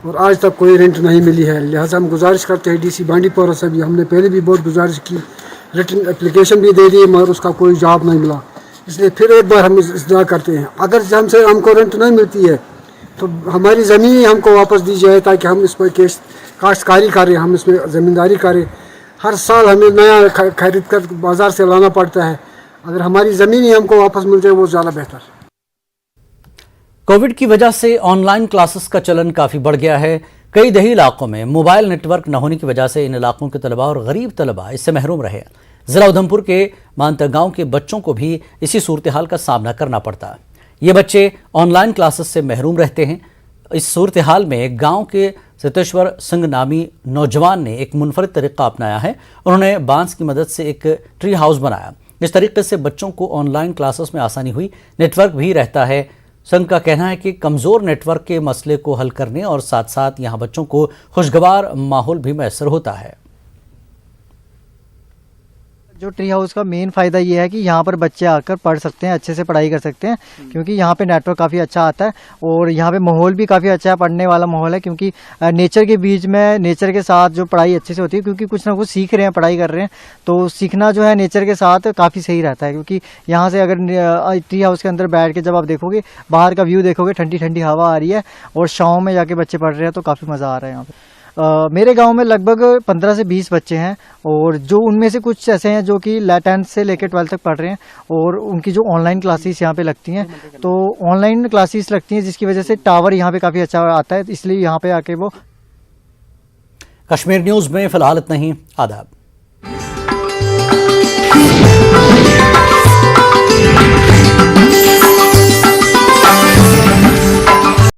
और आज तक कोई रेंट नहीं मिली है। लिहाजा हम गुजारिश करते हैं DC बांडीपोरा से भी, हमने पहले भी बहुत गुजारिश की, रिटन एप्लीकेशन भी दे दी मगर उसका कोई जवाब नहीं मिला। इसलिए फिर एक बार हम इस्तदा करते हैं, अगर हमको रेंट नहीं मिलती है तो हमारी ज़मीन ही हमको वापस दी जाए ताकि हम इस पर काश्तकारी करें, हम इसमें ज़मींदारी करें। हर साल हमें नया खरीद कर बाज़ार से लाना पड़ता है। अगर हमारी ज़मीन ही हमको वापस मिल जाए वो ज़्यादा बेहतर। कोविड की वजह से ऑनलाइन क्लासेस का चलन काफ़ी बढ़ गया है। कई दही इलाकों में मोबाइल नेटवर्क न होने की वजह से इन इलाकों के तलबा और गरीब तलबा इससे महरूम रहे। ज़िला उधमपुर के मानता गाँव के बच्चों को भी इसी सूरत हाल का सामना करना पड़ता है। ये बच्चे ऑनलाइन क्लासेस से महरूम रहते हैं। इस सूरत हाल में गाँव के सितेश्वर सिंह नामी नौजवान ने एक मुनफरिद तरीका अपनाया है। उन्होंने बांस की मदद से एक ट्री हाउस बनाया। इस तरीके से बच्चों को ऑनलाइन क्लासेस में आसानी हुई, नेटवर्क भी रहता है। संघ का कहना है कि कमज़ोर नेटवर्क के मसले को हल करने और साथ साथ यहाँ बच्चों को खुशगवार माहौल भी मैसर होता है। जो ट्री हाउस का मेन फ़ायदा ये है कि यहाँ पर बच्चे आकर पढ़ सकते हैं, अच्छे से पढ़ाई कर सकते हैं, क्योंकि यहाँ पे नेटवर्क काफ़ी अच्छा आता है और यहाँ पे माहौल भी काफ़ी अच्छा है, पढ़ने वाला माहौल है, क्योंकि नेचर के बीच में, नेचर के साथ जो पढ़ाई अच्छे से होती है, क्योंकि कुछ ना कुछ सीख रहे हैं, पढ़ाई कर रहे हैं, तो सीखना जो है नेचर के साथ काफ़ी सही रहता है। क्योंकि यहाँ से अगर ट्री हाउस के अंदर बैठ के जब आप देखोगे, बाहर का व्यू देखोगे, ठंडी ठंडी हवा आ रही है और शाम में जाके बच्चे पढ़ रहे हैं, तो काफ़ी मज़ा आ रहा है यहाँ पर। मेरे गांव में लगभग 15 से 20 बच्चे हैं और जो उनमें से कुछ ऐसे हैं जो कि 10th से लेकर 12th तक पढ़ रहे हैं और उनकी जो ऑनलाइन क्लासेस यहाँ पे लगती हैं, तो ऑनलाइन क्लासेस लगती हैं जिसकी वजह से टावर यहाँ पे काफ़ी अच्छा आता है, इसलिए यहाँ पे आके वो। कश्मीर न्यूज़ में फ़िलहाल इतना ही। आदाब।